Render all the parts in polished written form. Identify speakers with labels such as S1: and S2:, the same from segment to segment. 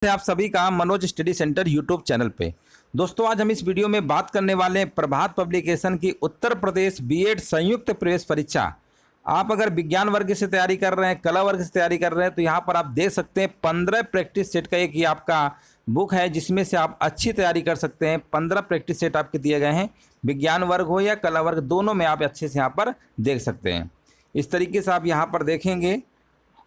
S1: आप सभी का Manoj study centre YouTube channel पे। दोस्तों, आज हम इस वीडियो में बात करने वाले हैं प्रभात पब्लिकेशन की उत्तर प्रदेश बीएड संयुक्त प्रवेश परीक्षा। आप अगर विज्ञान वर्ग से तैयारी कर रहे हैं, कला वर्ग से तैयारी कर रहे हैं, तो यहाँ पर आप देख सकते हैं 15 प्रैक्टिस सेट का एक ये आपका बुक है, जिसमें से आप अच्छी तैयारी कर सकते हैं। 15 प्रैक्टिस सेट आपके दिए गए हैं, विज्ञान वर्ग हो या कला वर्ग, दोनों में आप अच्छे से यहाँ पर देख सकते हैं। इस तरीके से आप यहाँ पर देखेंगे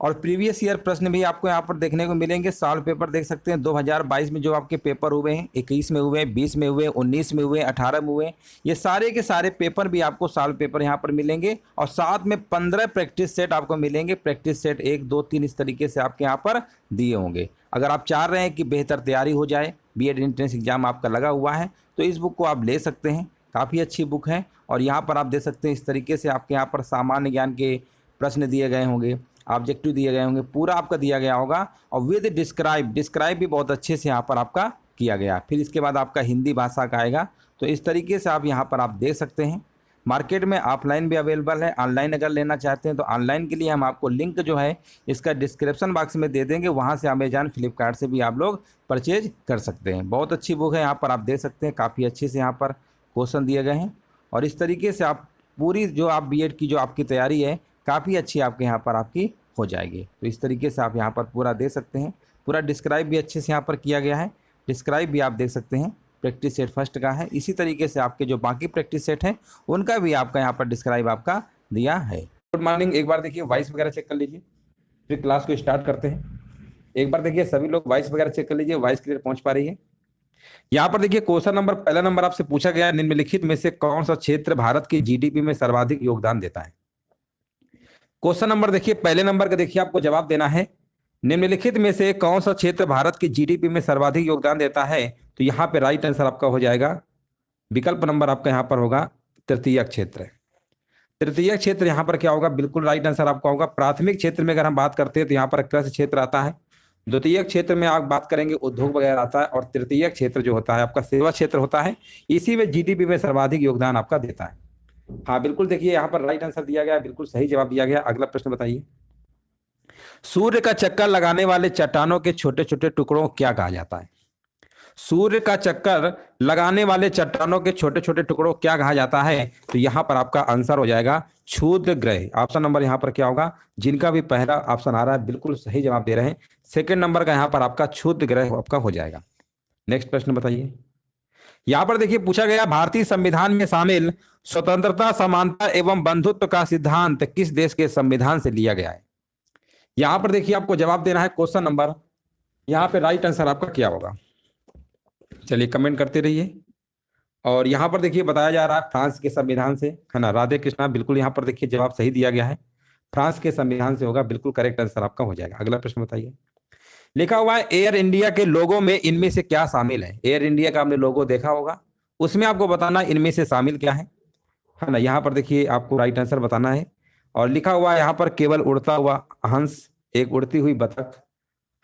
S1: और प्रीवियस ईयर प्रश्न भी आपको यहाँ पर देखने को मिलेंगे। साल पेपर देख सकते हैं 2022 में जो आपके पेपर हुए हैं, 21 में हुए, 20 में हुए, 19 में हुए, 18 में हुए, ये सारे के सारे पेपर भी आपको साल पेपर यहाँ पर मिलेंगे। और साथ में 15 प्रैक्टिस सेट आपको मिलेंगे। प्रैक्टिस सेट 1, 2, 3 इस तरीके से आपके यहाँ पर दिए होंगे। अगर आप चाह रहे हैं कि बेहतर तैयारी हो जाए, बीएड एंट्रेंस एग्जाम आपका लगा हुआ है, तो इस बुक को आप ले सकते हैं। काफ़ी अच्छी बुक है। और यहाँ पर आप देख सकते हैं इस तरीके से आपके यहाँ पर सामान्य ज्ञान के प्रश्न दिए गए होंगे, ऑब्जेक्टिव दिए गए होंगे, पूरा आपका दिया गया होगा। और विद डिस्क्राइब भी बहुत अच्छे से यहाँ पर आपका किया गया। फिर इसके बाद आपका हिंदी भाषा का आएगा। तो इस तरीके से आप यहाँ पर आप देख सकते हैं। मार्केट में ऑफलाइन भी अवेलेबल है, ऑनलाइन अगर लेना चाहते हैं तो ऑनलाइन के लिए हम आपको लिंक जो है इसका डिस्क्रिप्शन बॉक्स में दे देंगे। वहाँ से अमेजॉन, फ्लिपकार्ट से भी आप लोग परचेज कर सकते हैं। बहुत अच्छी बुक है, यहाँ पर आप देख सकते हैं। काफ़ी अच्छे से यहाँ पर क्वेश्चन दिए गए हैं। और इस तरीके से आप पूरी जो आप बीएड की जो आपकी तैयारी है, काफ़ी अच्छी आपके यहाँ पर आपकी हो जाएगी। तो इस तरीके से आप यहाँ पर पूरा दे सकते हैं। पूरा डिस्क्राइब भी अच्छे से यहाँ पर किया गया है। डिस्क्राइब भी आप देख सकते हैं, प्रैक्टिस सेट फर्स्ट का है। इसी तरीके से आपके जो बाकी प्रैक्टिस सेट हैं उनका भी आपका यहाँ पर डिस्क्राइब आपका दिया है। Good morning. एक बार देखिए वॉइस वगैरह चेक कर लीजिए, फिर क्लास को स्टार्ट करते हैं। एक बार देखिए सभी लोग वॉइस वगैरह चेक कर लीजिए, वॉइस क्लियर पहुँच पा रही है। यहाँ पर देखिए क्वेश्चन नंबर, पहला नंबर आपसे पूछा गया है, निम्नलिखित में से कौन सा क्षेत्र भारत की जीडीपी में सर्वाधिक योगदान देता है। क्वेश्चन नंबर देखिए, पहले नंबर का देखिए आपको जवाब देना है, निम्नलिखित में से कौन सा क्षेत्र भारत की जीडीपी में सर्वाधिक योगदान देता है। तो यहाँ पे राइट आंसर आपका हो जाएगा, विकल्प नंबर आपका यहाँ पर होगा तृतीयक क्षेत्र। तृतीयक क्षेत्र यहाँ पर क्या होगा, बिल्कुल राइट आंसर आपका होगा। प्राथमिक क्षेत्र में अगर हम बात करते हैं तो यहाँ पर कृषि क्षेत्र आता है। द्वितीयक क्षेत्र में आप बात करेंगे उद्योग वगैरह आता है। और तृतीयक क्षेत्र जो होता है आपका सेवा क्षेत्र होता है। इसी में जीडीपी में सर्वाधिक योगदान आपका देता है। हाँ बिल्कुल, देखिए यहाँ पर राइट आंसर दिया गया, बिल्कुल सही जवाब दिया गया। अगला प्रश्न बताइए, सूर्य का चक्कर लगाने वाले चट्टानों के छोटे छोटे टुकड़ों को क्या कहा जाता है। सूर्य का चक्कर लगाने वाले चट्टानों के छोटे छोटे टुकड़ों को क्या कहा जाता है। तो यहाँ पर आपका आंसर हो जाएगा क्षुद्र ग्रह। ऑप्शन नंबर यहाँ पर क्या होगा, जिनका भी पहला ऑप्शन आ रहा है बिल्कुल सही जवाब दे रहे हैं। सेकंड नंबर का यहाँ पर आपका क्षुद्र ग्रह आपका हो जाएगा। नेक्स्ट प्रश्न बताइए। यहां पर देखिए पूछा गया, भारतीय संविधान में शामिल स्वतंत्रता, समानता एवं बंधुत्व का सिद्धांत किस देश के संविधान से लिया गया है। यहां पर देखिए आपको जवाब देना है। क्वेश्चन नंबर यहां पे राइट आंसर आपका क्या होगा, चलिए कमेंट करते रहिए। और यहां पर देखिए बताया जा रहा है फ्रांस के संविधान से, है ना। राधे कृष्णा, बिल्कुल यहां पर देखिए जवाब सही दिया गया है, फ्रांस के संविधान से होगा, बिल्कुल करेक्ट आंसर आपका हो जाएगा। अगला प्रश्न बताइए। लिखा हुआ है एयर इंडिया के लोगों में इनमें से क्या शामिल है। एयर इंडिया का आपने लोगो देखा होगा, उसमें आपको बताना इनमें से शामिल क्या है ना। यहाँ पर देखिए आपको राइट आंसर बताना है। और लिखा हुआ है यहाँ पर केवल उड़ता हुआ हंस, एक उड़ती हुई बतख,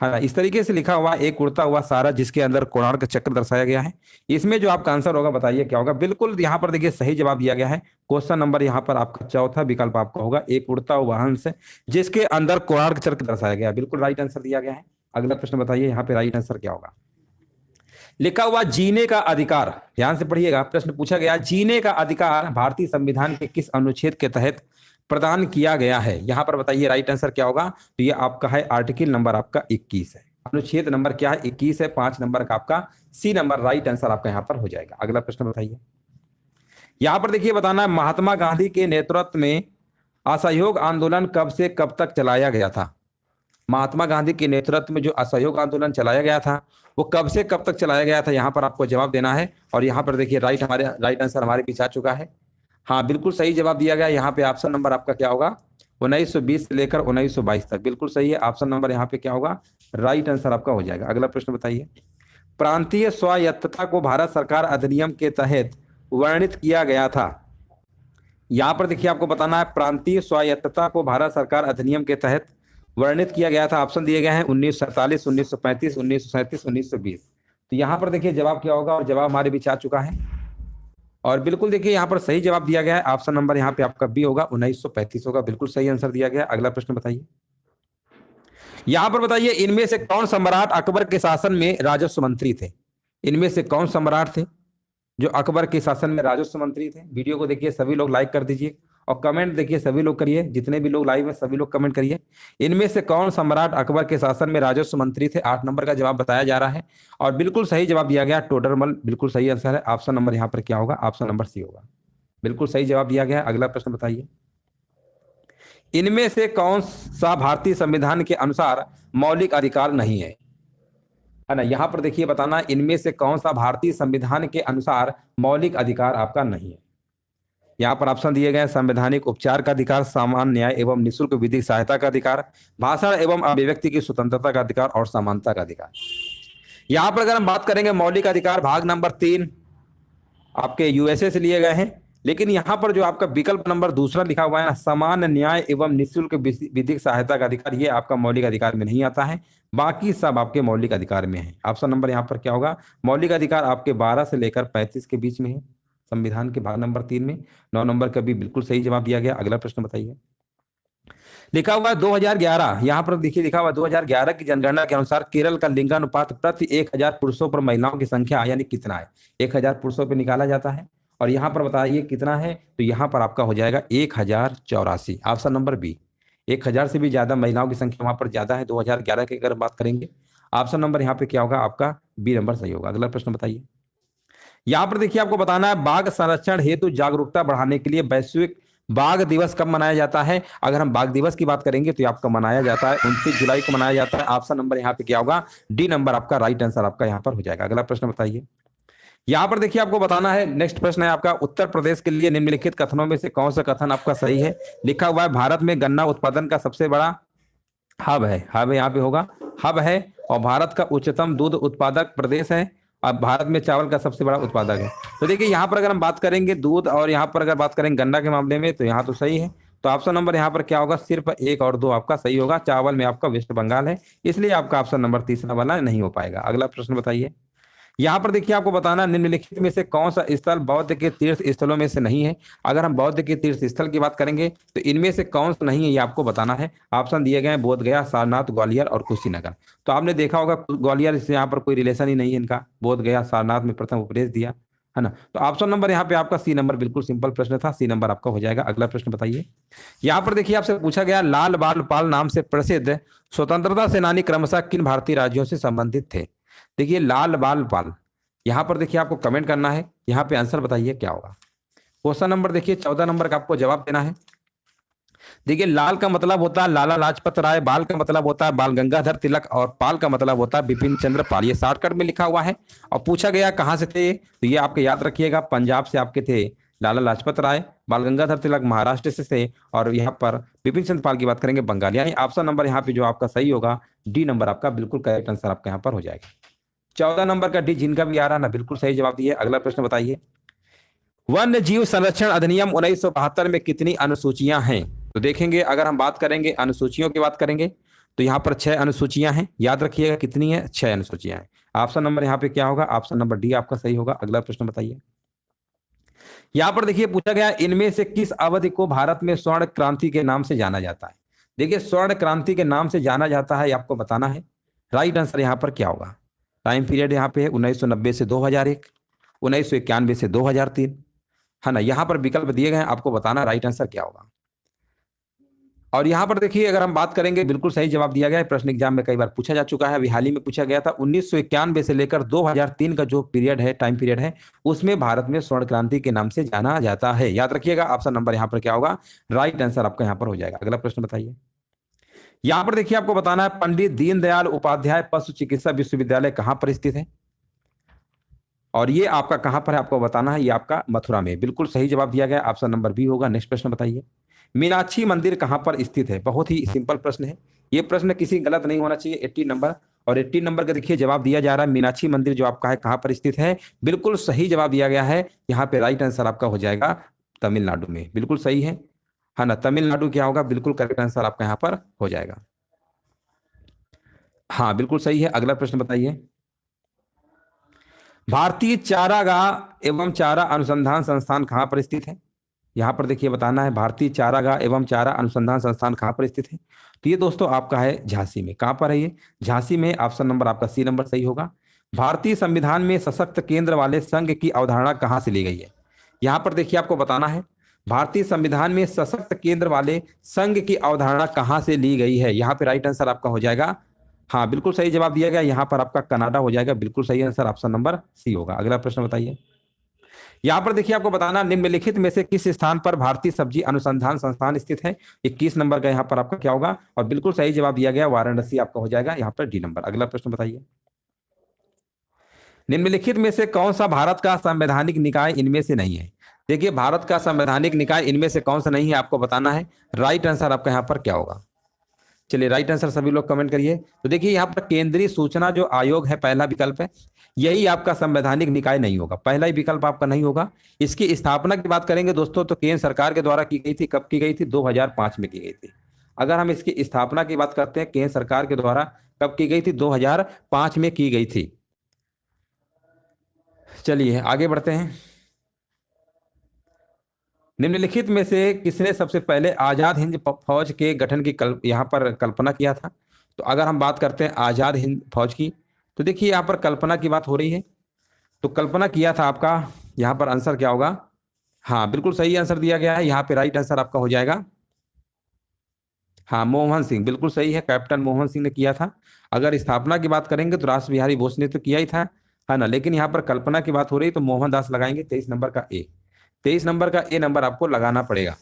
S1: है ना। इस तरीके से लिखा हुआ एक उड़ता हुआ सारा, जिसके अंदर कोणार्क चक्र दर्शाया गया है। इसमें जो आपका आंसर होगा बताइए क्या होगा। बिल्कुल यहाँ पर देखिए सही जवाब दिया गया है। क्वेश्चन नंबर यहाँ पर आपका चौथा विकल्प आपका होगा, एक उड़ता हुआ हंस जिसके अंदर कोणार्क चक्र दर्शाया गया है, बिल्कुल राइट आंसर दिया गया है। अगला प्रश्न बताइए, यहाँ पे राइट आंसर क्या होगा। लिखा हुआ जीने का अधिकार, ध्यान से पढ़िएगा, प्रश्न पूछा गया जीने का अधिकार भारतीय संविधान के किस अनुच्छेद के तहत प्रदान किया गया है। यहां पर बताइए राइट आंसर क्या होगा। तो ये आपका है आर्टिकल नंबर आपका 21 है, अनुच्छेद नंबर क्या है 21 है। 5 नंबर का आपका सी नंबर राइट आंसर आपका यहाँ पर हो जाएगा। अगला प्रश्न बताइए। यहां पर देखिए बताना है महात्मा गांधी के नेतृत्व में असहयोग आंदोलन कब से कब तक चलाया गया था। महात्मा गांधी के नेतृत्व में जो असहयोग आंदोलन चलाया गया था वो कब से कब तक चलाया गया था, यहाँ पर आपको जवाब देना है। और यहाँ पर देखिए राइट आंसर हमारे पीछे आ चुका है। हाँ बिल्कुल सही जवाब दिया गया। यहाँ पे ऑप्शन नंबर आपका क्या होगा, 1920 से लेकर 1922 तक, बिल्कुल सही है। ऑप्शन नंबर यहाँ पे क्या होगा, राइट आंसर आपका हो जाएगा। अगला प्रश्न बताइए। प्रांतीय स्वायत्तता को भारत सरकार अधिनियम के तहत वर्णित किया गया था। यहाँ पर देखिए आपको बताना है प्रांतीय स्वायत्तता को भारत सरकार अधिनियम के तहत वर्णित किया गया था। ऑप्शन दिए गए हैं 1947, 1935, 1937, 1920। तो यहाँ पर देखिए जवाब क्या होगा, और जवाब हमारे बीच आ चुका है। और बिल्कुल देखिए यहाँ पर सही जवाब दिया गया है। ऑप्शन नंबर यहाँ पे आपका बी होगा, 1935 होगा, बिल्कुल सही आंसर दिया गया। अगला प्रश्न बताइए। यहां पर बताइए इनमें से कौन सम्राट अकबर के शासन में राजस्व मंत्री थे? इनमें से कौन सम्राट थे जो अकबर के शासन में राजस्व मंत्री थे? वीडियो को देखिए, सभी लोग लाइक कर दीजिए और कमेंट देखिए, सभी लोग करिए, जितने भी लोग लाइव हैं सभी लोग कमेंट करिए। इनमें से कौन सम्राट अकबर के शासन में राजस्व मंत्री थे? 8 नंबर का जवाब बताया जा रहा है और बिल्कुल सही जवाब दिया गया, टोडरमल बिल्कुल सही आंसर है। ऑप्शन नंबर यहाँ पर क्या होगा? ऑप्शन नंबर सी होगा, बिल्कुल सही जवाब दिया गया है। अगला प्रश्न बताइए, इनमें से कौन सा भारतीय संविधान के अनुसार मौलिक अधिकार नहीं है ना? यहां पर देखिए बताना, इनमें से कौन सा भारतीय संविधान के अनुसार मौलिक अधिकार आपका नहीं है। यहाँ पर ऑप्शन दिए गए, संवैधानिक उपचार का अधिकार, सामान्य न्याय एवं निःशुल्क विधिक सहायता का अधिकार, भाषण एवं अभिव्यक्ति की स्वतंत्रता का अधिकार और समानता का अधिकार। यहाँ पर अगर हम बात करेंगे मौलिक अधिकार, भाग नंबर 3 आपके यूएसए से लिए गए हैं, लेकिन यहाँ पर जो आपका विकल्प नंबर दूसरा लिखा हुआ है ना, सामान्य न्याय एवं निःशुल्क विधिक सहायता का अधिकार, ये आपका मौलिक अधिकार में नहीं आता है, बाकी सब आपके मौलिक अधिकार में है। ऑप्शन नंबर यहाँ पर क्या होगा? मौलिक अधिकार आपके 12 से लेकर 35 के बीच में है संविधान के भाग नंबर 3 में। 9 नंबर का भी बिल्कुल सही जवाब दिया गया। अगला प्रश्न बताइए, लिखा हुआ है 2011, यहाँ पर देखिए लिखा हुआ 2011 की जनगणना के अनुसार केरल का लिंगानुपात प्रति 1000 पुरुषों पर महिलाओं की संख्या यानी कितना है? 1000 पुरुषों पर निकाला जाता है और यहाँ पर बताइए कितना है, तो यहाँ पर आपका हो जाएगा 1084। ऑप्शन नंबर बी, 1000 से भी ज्यादा महिलाओं की संख्या वहां पर ज्यादा है 2011 की अगर बात करेंगे। ऑप्शन नंबर यहाँ पे क्या होगा? आपका बी नंबर सही होगा। अगला प्रश्न बताइए, यहाँ पर देखिए आपको बताना है बाघ संरक्षण हेतु जागरूकता बढ़ाने के लिए वैश्विक बाघ दिवस कब मनाया जाता है? अगर हम बाघ दिवस की बात करेंगे तो आपका मनाया जाता है 29 जुलाई को मनाया जाता है। ऑप्शन नंबर यहाँ पे क्या होगा? डी नंबर आपका राइट आंसर आपका यहाँ पर हो जाएगा। अगला प्रश्न बताइए, यहाँ पर देखिए आपको बताना है, नेक्स्ट प्रश्न है आपका, उत्तर प्रदेश के लिए निम्नलिखित कथनों में से कौन सा कथन आपका सही है? लिखा हुआ है भारत में गन्ना उत्पादन का सबसे बड़ा हब है, हब यहाँ पे होगा, हब है, और भारत का उच्चतम दूध उत्पादक प्रदेश है, अब भारत में चावल का सबसे बड़ा उत्पादक है। तो देखिए यहाँ पर अगर हम बात करेंगे दूध और यहाँ पर अगर बात करेंगे गन्ना के मामले में तो यहाँ तो सही है, तो ऑप्शन नंबर यहाँ पर क्या होगा? सिर्फ 1 और 2 आपका सही होगा। चावल में आपका वेस्ट बंगाल है, इसलिए आपका ऑप्शन नंबर तीसरा वाला नहीं हो पाएगा। अगला प्रश्न बताइए, यहाँ पर देखिए आपको बताना निम्नलिखित में से कौन सा स्थल बौद्ध के तीर्थ स्थलों में से नहीं है? अगर हम बौद्ध के तीर्थ स्थल की बात करेंगे तो इनमें से कौन सा नहीं है ये आपको बताना है। ऑप्शन दिए गए हैं बोध गया, सारनाथ, ग्वालियर और कुशीनगर। तो आपने देखा होगा ग्वालियर से यहाँ पर कोई रिलेशन ही नहीं है इनका, बोध गया सारनाथ में प्रथम उपदेश दिया है ना। तो ऑप्शन नंबर यहाँ पे आपका सी नंबर, बिल्कुल सिंपल प्रश्न था, सी नंबर आपका हो जाएगा। अगला प्रश्न बताइए, यहाँ पर देखिए आपसे पूछा गया लाल बाल पाल नाम से प्रसिद्ध स्वतंत्रता सेनानी क्रमशः किन भारतीय राज्यों से संबंधित थे? देखिए लाल बाल पाल, यहां पर देखिए आपको कमेंट करना है, यहां पे आंसर बताइए क्या होगा। क्वेश्चन नंबर देखिए 14 नंबर का आपको जवाब देना है। देखिए लाल का मतलब होता है लाला लाजपत राय, बाल का मतलब होता है बाल गंगाधर तिलक और पाल का मतलब होता है बिपिन चंद्र पाल। ये शॉर्टकट में लिखा हुआ है और पूछा गया कहां से थे, तो ये आपके याद रखिएगा, पंजाब से आपके थे लाला लाजपत राय, बाल गंगाधर तिलक महाराष्ट्र से थे और यहाँ पर बिपिन चंद्र पाल की बात करेंगे बंगाल। यानी ऑप्शन नंबर यहाँ पे जो आपका सही होगा डी नंबर आपका बिल्कुल करेक्ट आंसर आपका यहाँ पर हो जाएगा। 14 नंबर का डी जिनका भी आ रहा ना बिल्कुल सही जवाब दिए। अगला प्रश्न बताइए, वन्य जीव संरक्षण अधिनियम 1972 में कितनी अनुसूचियां हैं? तो देखेंगे अगर हम बात करेंगे अनुसूचियों की बात करेंगे तो यहाँ पर 6 अनुसूचियां हैं, याद रखिएगा कितनी है? 6 अनुसूचियां हैं। ऑप्शन नंबर यहाँ पे क्या होगा? ऑप्शन नंबर डी आपका सही होगा। अगला प्रश्न बताइए, यहाँ पर देखिए पूछा गया इनमें से किस अवधि को भारत में स्वर्ण क्रांति के नाम से जाना जाता है? देखिए स्वर्ण क्रांति के नाम से जाना जाता है, आपको बताना है राइट आंसर यहाँ पर क्या होगा। टाइम पीरियड यहाँ पे है 1990 से 2001, 1991 से 2003 है ना। यहाँ पर विकल्प दिए गए हैं, आपको बताना राइट आंसर क्या होगा। और यहाँ पर देखिए अगर हम बात करेंगे बिल्कुल सही जवाब दिया गया है, प्रश्न एग्जाम में कई बार पूछा जा चुका है, अभी हाल ही में पूछा गया था। 1991 से लेकर 2003 का जो पीरियड है, टाइम पीरियड है, उसमें भारत में स्वर्ण क्रांति के नाम से जाना जाता है, याद रखिएगा। ऑप्शन नंबर यहाँ पर क्या होगा? राइट आंसर आपका यहाँ पर हो जाएगा। अगला प्रश्न बताइए, यहाँ पर देखिए आपको बताना है पंडित दीनदयाल उपाध्याय पशु चिकित्सा विश्वविद्यालय कहां पर स्थित है? और ये आपका कहां पर है आपको बताना है, ये आपका मथुरा में, बिल्कुल सही जवाब दिया गया, ऑप्शन नंबर बी होगा। नेक्स्ट प्रश्न बताइए, मीनाक्षी मंदिर कहां पर स्थित है? बहुत ही सिंपल प्रश्न है, ये प्रश्न किसी गलत नहीं होना चाहिए। 80 नंबर और 80 नंबर का देखिए जवाब दिया जा रहा है, मीनाक्षी मंदिर जो आपका है कहां पर स्थित है? बिल्कुल सही जवाब दिया गया है, यहाँ पे राइट आंसर आपका हो जाएगा तमिलनाडु में, बिल्कुल सही है ना। तमिलनाडु क्या होगा? बिल्कुल करेक्ट आंसर आपका यहाँ पर हो जाएगा, हाँ बिल्कुल सही है। अगला प्रश्न बताइए, भारतीय चारागाह एवं चारा अनुसंधान संस्थान कहां पर स्थित है? यहाँ पर देखिए बताना है भारतीय चारागाह एवं चारा अनुसंधान संस्थान कहाँ पर स्थित है। तो ये दोस्तों आपका है झांसी में। कहाँ पर है ये? झांसी में। ऑप्शन नंबर आपका सी नंबर सही होगा। भारतीय संविधान में सशक्त केंद्र वाले संघ की अवधारणा कहाँ से ली गई है? यहाँ पर देखिए आपको बताना है भारतीय संविधान में सशक्त केंद्र वाले संघ की अवधारणा कहाँ से ली गई है। यहाँ पे राइट आंसर आपका हो जाएगा, हाँ बिल्कुल सही जवाब दिया गया, यहाँ पर आपका कनाडा हो जाएगा। बिल्कुल सही आंसर ऑप्शन नंबर सी होगा। अगला प्रश्न बताइए। यहाँ पर देखिए आपको बताना निम्नलिखित में से किस स्थान पर भारतीय सब्जी अनुसंधान संस्थान स्थित है। 21 नंबर का यहाँ पर आपका क्या होगा? और बिल्कुल सही जवाब दिया गया, वाराणसी आपका हो जाएगा यहाँ पर डी नंबर। अगला प्रश्न बताइए। निम्नलिखित में से कौन सा भारत का संवैधानिक निकाय इनमें से नहीं है? देखिए भारत का संवैधानिक निकाय इनमें से कौन सा नहीं है आपको बताना है। राइट आंसर आपका यहाँ पर क्या होगा? चलिए राइट आंसर सभी लोग कमेंट करिए। तो देखिए यहाँ पर केंद्रीय सूचना जो आयोग है, पहला विकल्प है, यही आपका संवैधानिक निकाय नहीं होगा, पहला ही विकल्प आपका नहीं होगा। इसकी स्थापना की बात करेंगे दोस्तों तो केंद्र सरकार के द्वारा की गई थी। कब की गई थी? 2005 में की गई थी। अगर हम इसकी स्थापना की बात करते हैं केंद्र सरकार के द्वारा कब की गई थी? 2005 में की गई थी। चलिए आगे बढ़ते हैं। निम्नलिखित में से किसने सबसे पहले आजाद हिंद फौज के गठन की यहाँ पर कल्पना किया था? तो अगर हम बात करते हैं आजाद हिंद फौज की, तो देखिए यहाँ पर कल्पना की बात हो रही है। तो कल्पना किया था आपका, यहाँ पर आंसर क्या होगा? हाँ बिल्कुल सही आंसर दिया गया है, यहाँ पे राइट आंसर आपका हो जाएगा हाँ मोहन सिंह। बिल्कुल सही है, कैप्टन मोहन सिंह ने किया था। अगर स्थापना की बात करेंगे तो रास बिहारी बोस ने तो किया ही था, है ना, लेकिन यहाँ पर कल्पना की बात हो रही तो मोहनदास लगाएंगे। 23 नंबर का ए, 23 नंबर का ए नंबर आपको लगाना पड़ेगा,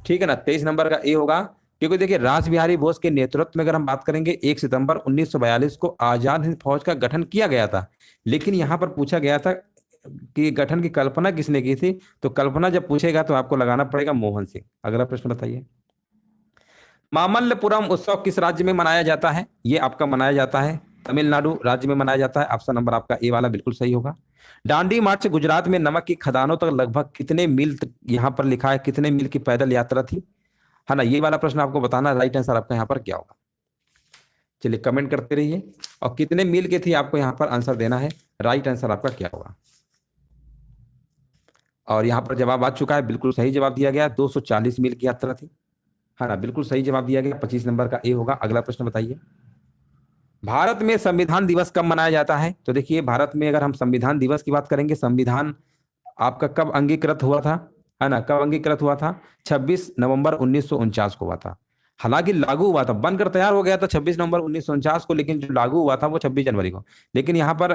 S1: ठीक है ना। 23 नंबर का ए होगा, क्योंकि देखिए रास बिहारी बोस के नेतृत्व में अगर हम बात करेंगे 1 सितंबर 1942 को आजाद हिंद फौज का गठन किया गया था। लेकिन यहाँ पर पूछा गया था कि गठन की कल्पना किसने की थी, तो कल्पना जब पूछेगा तो आपको लगाना पड़ेगा मोहन सिंह। अगला प्रश्न बताइए। मामल्लपुरम उत्सव किस राज्य में मनाया जाता है? ये आपका मनाया जाता है तमिलनाडु राज्य में मनाया जाता है। ऑप्शन नंबर आपका ए वाला बिल्कुल सही होगा। दांडी मार्च गुजरात में नमक की खदानों तक लगभग कितने मील यहाँ पर लिखा है, कितने मील की पैदल यात्रा थी, है ना, ये वाला प्रश्न आपको बताना। राइट आंसर आपका यहाँ पर क्या होगा? चलिए कमेंट करते रहिए, और कितने मील की थी आपको यहाँ पर आंसर देना है। राइट आंसर आपका क्या होगा? और यहाँ पर जवाब आ चुका है, बिल्कुल सही जवाब दिया गया, 240 मील की यात्रा थी, है ना, बिल्कुल सही जवाब दिया गया। 25 नंबर का ए होगा। अगला प्रश्न बताइए। भारत में संविधान दिवस कब मनाया जाता है? तो देखिए भारत में अगर हम संविधान दिवस की बात करेंगे, संविधान आपका कब अंगीकृत हुआ था, है ना, कब अंगीकृत हुआ था? 26 नवंबर 1949 को हुआ था। हालांकि लागू हुआ था, बनकर तैयार हो गया था 26 नवंबर 1949 को, लेकिन जो लागू हुआ था वो 26 जनवरी को। लेकिन यहाँ पर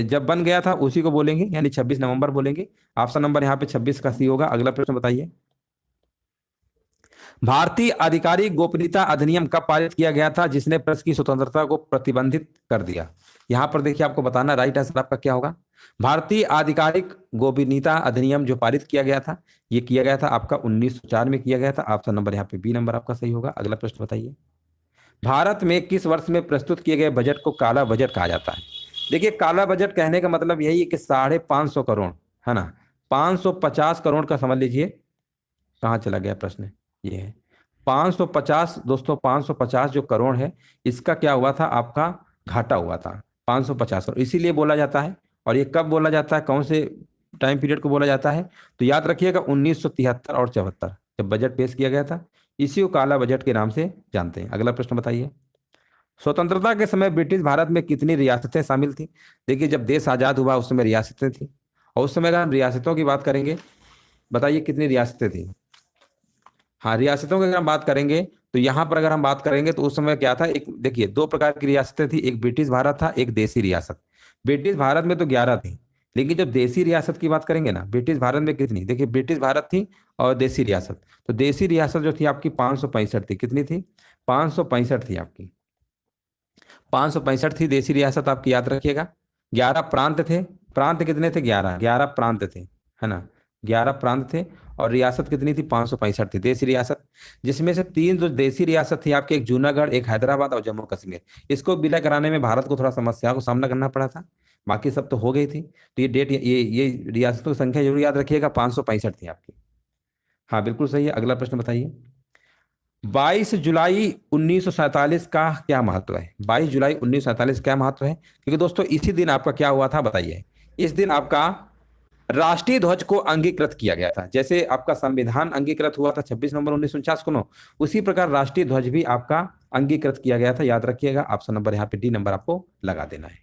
S1: जब बन गया था उसी को बोलेंगे, यानी 26 नवंबर बोलेंगे। ऑप्शन नंबर यहाँ पे 26 का सी होगा। अगला प्रश्न बताइए। भारतीय आधिकारिक गोपनीयता अधिनियम कब पारित किया गया था जिसने प्रेस की स्वतंत्रता को प्रतिबंधित कर दिया? यहां पर देखिए आपको बताना, राइट आंसर आपका क्या होगा? भारतीय आधिकारिक गोपनीयता अधिनियम जो पारित किया गया था, ये किया गया था आपका 1904 में किया गया था। ऑप्शन नंबर यहाँ पे बी नंबर आपका सही होगा। अगला प्रश्न बताइए। भारत में किस वर्ष में प्रस्तुत किए गए बजट को काला बजट कहा जाता है? देखिए काला बजट कहने का मतलब यही है कि 550 करोड़, है ना, 550 करोड़ का समझ लीजिए। कहाँ चला गया प्रश्न? ये है 550 दोस्तों, 550 जो करोड़ है इसका क्या हुआ था आपका? घाटा हुआ था 550 करोड़, इसीलिए बोला जाता है। और ये कब बोला जाता है, कौन से टाइम पीरियड को बोला जाता है? तो याद रखिएगा 1973 और 74 जब बजट पेश किया गया था, इसी को काला बजट के नाम से जानते हैं। अगला प्रश्न बताइए। स्वतंत्रता के समय ब्रिटिश भारत में कितनी रियासतें शामिल थी? देखिए जब देश आजाद हुआ उस समय रियासतें थी, और उस समय अगर हम रियासतों की बात करेंगे, बताइए कितनी रियासतें थी? हाँ रियासतों की अगर हम बात करेंगे तो यहाँ पर अगर हम बात करेंगे तो उस समय क्या था, एक देखिए 2 प्रकार की रियासतें थी, एक ब्रिटिश भारत था, एक देसी रियासत। ब्रिटिश भारत में तो 11 थी, लेकिन जब देसी रियासत की बात करेंगे ना, ब्रिटिश भारत में कितनी? देखिए ब्रिटिश भारत थी और देसी रियासत, तो देसी रियासत जो थी आपकी 565 थी। कितनी थी? 565 थी आपकी, 565 थी देसी रियासत आपकी, याद रखिएगा। 11 प्रांत थे, प्रांत कितने थे? 11, 11 प्रांत थे, है ना, 11 प्रांत थे। और रियासत कितनी थी? 565 थी देसी रियासत, जिसमें से 3 जो देसी रियासत थी आपकी, एक जूनागढ़, एक हैदराबाद और जम्मू कश्मीर। इसको विलय कराने में भारत को थोड़ा समस्या को सामना करना पड़ा था, बाकी सब तो हो गई थी। तो ये डेट, ये रियासतों की संख्या जरूर याद रखिएगा, 565 थी आपकी। हाँ बिल्कुल सही है। अगला प्रश्न बताइए। 22 जुलाई 1947 का क्या महत्व है? 22 जुलाई 1947 क्या महत्व है? क्योंकि दोस्तों इसी दिन आपका क्या हुआ था बताइए। इस दिन आपका राष्ट्रीय ध्वज को अंगीकृत किया गया था? जैसे आपका संविधान अंगीकृत हुआ था 26 नवंबर 1949 को नो, उसी प्रकार राष्ट्रीय ध्वज भी आपका अंगीकृत किया गया था। याद रखिएगा, ऑप्शन नंबर यहाँ पे डी नंबर आपको लगा देना है।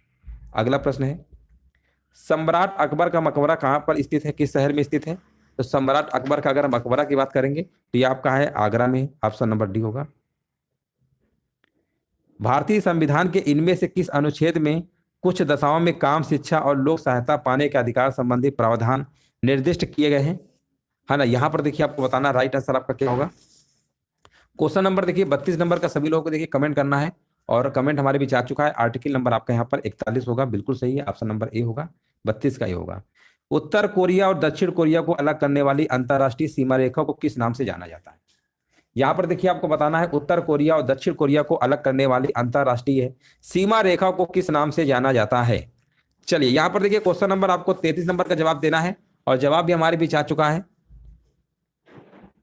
S1: अगला प्रश्न है, सम्राट अकबर का मकबरा कहाँ पर स्थित है, किस शहर में स्थित है? तो सम्राट अकबर का अगर हम मकबरा की बात करेंगे तो ये आपका है आगरा में, ऑप्शन नंबर डी होगा। भारतीय संविधान के इनमें से किस अनुच्छेद में कुछ दशाओं में काम, शिक्षा और लोक सहायता पाने के अधिकार संबंधी प्रावधान निर्दिष्ट किए गए हैं? है ना, यहां पर देखिए आपको बताना राइट आंसर आपका क्या होगा। क्वेश्चन नंबर देखिए 32 नंबर का सभी लोगों को देखिए कमेंट करना है, और कमेंट हमारे बीच आ चुका है। आर्टिकल नंबर आपका यहाँ पर 41 होगा, बिल्कुल सही है, ऑप्शन नंबर ए होगा, 32 का ये होगा। उत्तर कोरिया और दक्षिण कोरिया को अलग करने वाली अंतरराष्ट्रीय सीमा रेखा को किस नाम से जाना जाता है? यहां पर देखिए आपको बताना है, उत्तर कोरिया और दक्षिण कोरिया को अलग करने वाली अंतरराष्ट्रीय सीमा रेखा को किस नाम से जाना जाता है? चलिए यहां पर देखिए क्वेश्चन नंबर आपको 33 नंबर का जवाब देना है, और जवाब भी हमारे बीच आ चुका है।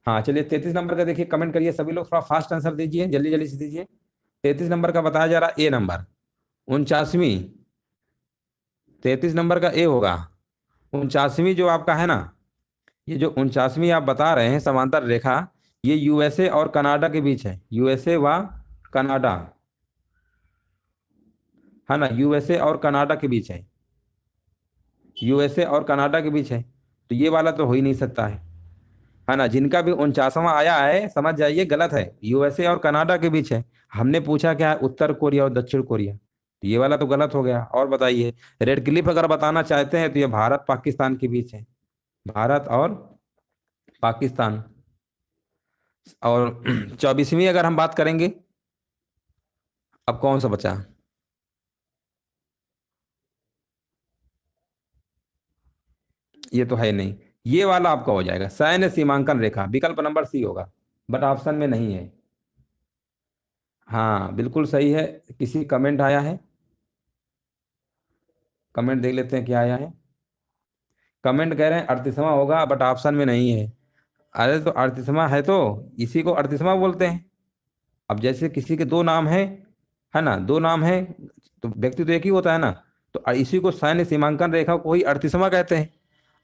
S1: हाँ चलिए 33 नंबर का देखिए कमेंट करिए सभी लोग, थोड़ा फास्ट आंसर दीजिए, जल्दी जल्दी से दीजिए। 33 नंबर का बताया जा रहा है ए नंबर, 49वीं। 33 नंबर का ए होगा, 49वीं जो आपका है ना, ये जो 49वीं आप बता रहे हैं समांतर रेखा, ये यूएसए और कनाडा के बीच है, यूएसए व कनाडा, है ना, यूएसए और कनाडा के बीच है, यूएसए और कनाडा के बीच है, तो ये वाला तो हो ही नहीं सकता है ना। जिनका भी 49वां आया है समझ जाइए गलत है, यूएसए और कनाडा के बीच है। हमने पूछा क्या है, उत्तर कोरिया और दक्षिण कोरिया, तो ये वाला तो गलत हो गया। और बताइए, रेड क्लिफ अगर बताना चाहते हैं तो ये भारत पाकिस्तान के बीच है, भारत और पाकिस्तान। और 24वीं अगर हम बात करेंगे, अब कौन सा बचा, ये तो है नहीं, ये वाला आपका हो जाएगा सैन्य सीमांकन रेखा, विकल्प नंबर सी होगा, बट ऑप्शन में नहीं है। हाँ बिल्कुल सही है। किसी कमेंट आया है, कमेंट देख लेते हैं क्या आया है। कमेंट कह रहे हैं 38वां होगा, बट ऑप्शन में नहीं है। अरे तो 38वां है तो इसी को 38वां बोलते हैं। अब जैसे किसी के दो नाम है ना, दो नाम है तो व्यक्ति तो एक ही होता है ना, तो इसी को सैन्य सीमांकन रेखा को ही 38वां कहते हैं।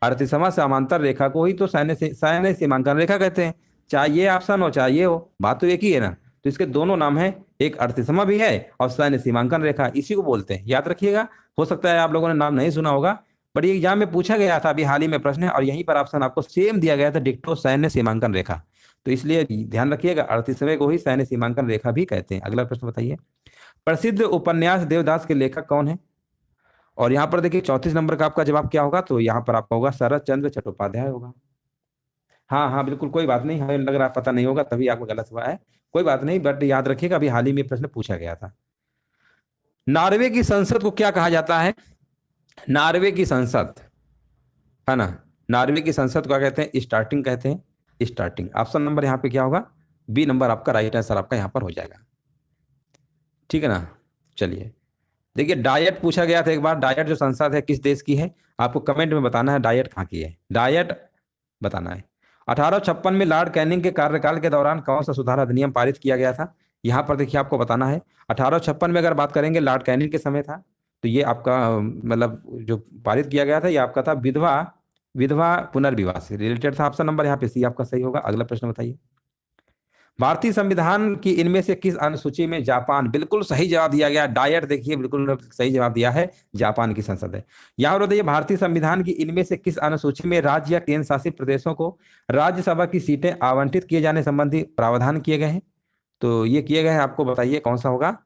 S1: 38वां समांतर रेखा को ही तो सैन्य सीमांकन रेखा कहते हैं। चाहे ये ऑप्शन हो चाहे ये हो, बात तो एक ही है ना। तो इसके दोनों नाम है, एक 38वां भी है और सैन्य सीमांकन रेखा, इसी को बोलते हैं, याद रखिएगा। हो सकता है आप लोगों ने नाम नहीं सुना होगा, बट ये एग्जाम में पूछा गया था अभी हाल ही में प्रश्न है, और यहीं पर ऑप्शन आपको सेम दिया गया था, डिक्टो सैन्य सीमांकन रेखा। तो इसलिए ध्यान रखिएगा 38वें को ही सैन्य सीमांकन रेखा भी कहते हैं। अगला प्रश्न बताइए, प्रसिद्ध उपन्यास देवदास के लेखक कौन है? और यहाँ पर देखिए 34 नंबर का आपका जवाब क्या होगा, तो यहाँ पर आपका होगा शरद चंद्र चट्टोपाध्याय होगा। हाँ हाँ बिल्कुल, कोई बात नहीं, हमें लग रहा पता नहीं होगा तभी आपको गलत हुआ है, कोई बात नहीं, बट याद रखिएगा अभी हाल ही में प्रश्न पूछा गया था। नॉर्वे की संसद को क्या कहा जाता है? नॉर्वे की संसद, है ना, नॉर्वे की संसद को क्या कहते हैं? स्टार्टिंग कहते हैं, स्टार्टिंग। ऑप्शन नंबर यहाँ पे क्या होगा, बी नंबर आपका राइट आंसर आपका यहाँ पर हो जाएगा, ठीक है ना। चलिए देखिए, डायट पूछा गया था एक बार, डायट जो संसद है किस देश की है? आपको कमेंट में बताना है डायट कहाँ की है, डायट बताना है। 1856 में लॉर्ड कैनिंग के कार्यकाल के दौरान कौन सा सुधार अधिनियम पारित किया गया था? यहाँ पर देखिए आपको बताना है, 1856 में अगर बात करेंगे लॉर्ड कैनिंग के समय था, तो ये आपका मतलब जो पारित किया गया था ये आपका था विधवा विधवा पुनर्विवाह से रिलेटेड था। ऑप्शन नंबर यहाँ पे सी आपका सही होगा। अगला प्रश्न बताइए, भारतीय संविधान की इनमें से किस अनुसूची में जापान, बिल्कुल सही जवाब दिया गया, डायट देखिए बिल्कुल सही जवाब दिया है, जापान की संसद है। यहाँ पर बताइए, भारतीय संविधान की इनमें से किस अनुसूची में राज्य या केंद्र शासित प्रदेशों को राज्यसभा की सीटें आवंटित किए जाने संबंधी प्रावधान किए गए हैं? तो ये किए गए हैं, आपको बताइए कौन सा होगा।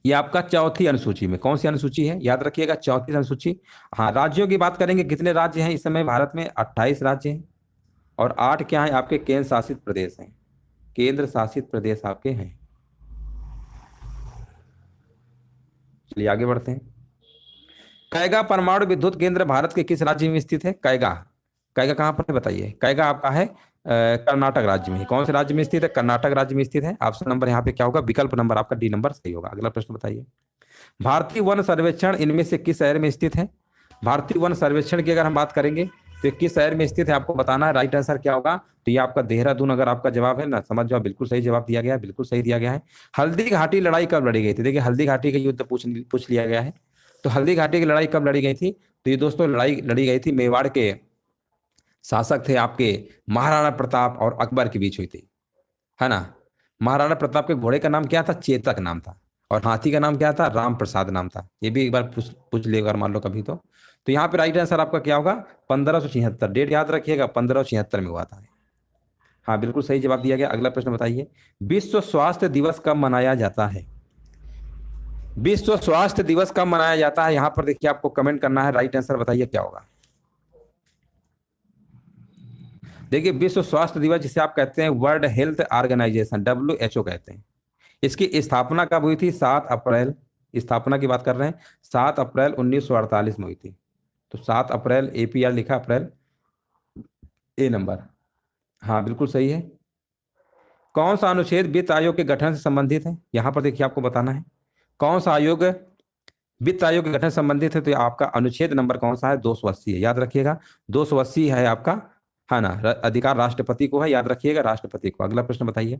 S1: ये आपका चौथी अनुसूची में, कौन सी अनुसूची है याद रखिएगा, चौथी अनुसूची। हाँ राज्यों की बात करेंगे, कितने राज्य हैं इस समय भारत में? 28 राज्य हैं, और 8 क्या है आपके केंद्र शासित प्रदेश हैं, केंद्र शासित प्रदेश आपके हैं। चलिए आगे बढ़ते हैं, कैगा परमाणु विद्युत केंद्र भारत के किस राज्य में स्थित है? कैगा, कैगा कहाँ पर है बताइए? कैगा आपका है कर्नाटक राज्य में। कौन से राज्य में स्थित है? कर्नाटक राज्य में स्थित है। ऑप्शन नंबर यहाँ पे क्या होगा, विकल्प नंबर आपका डी नंबर सही होगा। अगला प्रश्न बताइए, भारतीय वन सर्वेक्षण इनमें से किस शहर में स्थित है? भारतीय वन सर्वेक्षण की अगर हम बात करेंगे तो किस शहर में स्थित है आपको बताना है, राइट आंसर क्या होगा, तो ये आपका देहरादून अगर आपका जवाब है ना, समझ जाओ बिल्कुल सही जवाब दिया गया है, बिल्कुल सही दिया गया है। हल्दी घाटी लड़ाई कब लड़ी गई थी? देखिए हल्दी घाटी का युद्ध पूछ लिया गया है, तो हल्दी घाटी की लड़ाई कब लड़ी गई थी? तो ये दोस्तों लड़ाई लड़ी गई थी, मेवाड़ के शासक थे आपके महाराणा प्रताप और अकबर के बीच हुई थी, है ना। महाराणा प्रताप के घोड़े का नाम क्या था? चेतक नाम था। और हाथी का नाम क्या था? राम प्रसाद नाम था। ये भी एक बार पूछ पूछ लेगा मान लो कभी तो यहाँ पे राइट आंसर आपका क्या होगा? 1576। डेट याद रखिएगा, 1576 में हुआ था। हाँ बिल्कुल सही जवाब दिया गया। अगला प्रश्न बताइए, विश्व स्वास्थ्य दिवस कब मनाया जाता है? विश्व स्वास्थ्य दिवस कब मनाया जाता है? यहां पर देखिए आपको कमेंट करना है, राइट आंसर बताइए क्या होगा। देखिए विश्व स्वास्थ्य दिवस जिसे आप कहते हैं वर्ल्ड हेल्थ ऑर्गेनाइजेशन, WHO कहते हैं, इसकी स्थापना कब हुई थी? 7 अप्रैल, स्थापना की बात कर रहे हैं, 7 अप्रैल 1948 में हुई थी। तो 7 अप्रैल, APR लिखा अप्रैल, ए नंबर। हाँ बिल्कुल सही है। कौन सा अनुच्छेद वित्त आयोग के गठन से संबंधित है? यहां पर देखिए आपको बताना है कौन सा आयोग वित्त आयोग के गठन से संबंधित है। तो आपका अनुच्छेद नंबर कौन सा है? 280 है, याद रखिएगा। 280 है आपका, है ना। अधिकार राष्ट्रपति को है, याद रखिएगा, राष्ट्रपति को। अगला प्रश्न बताइए,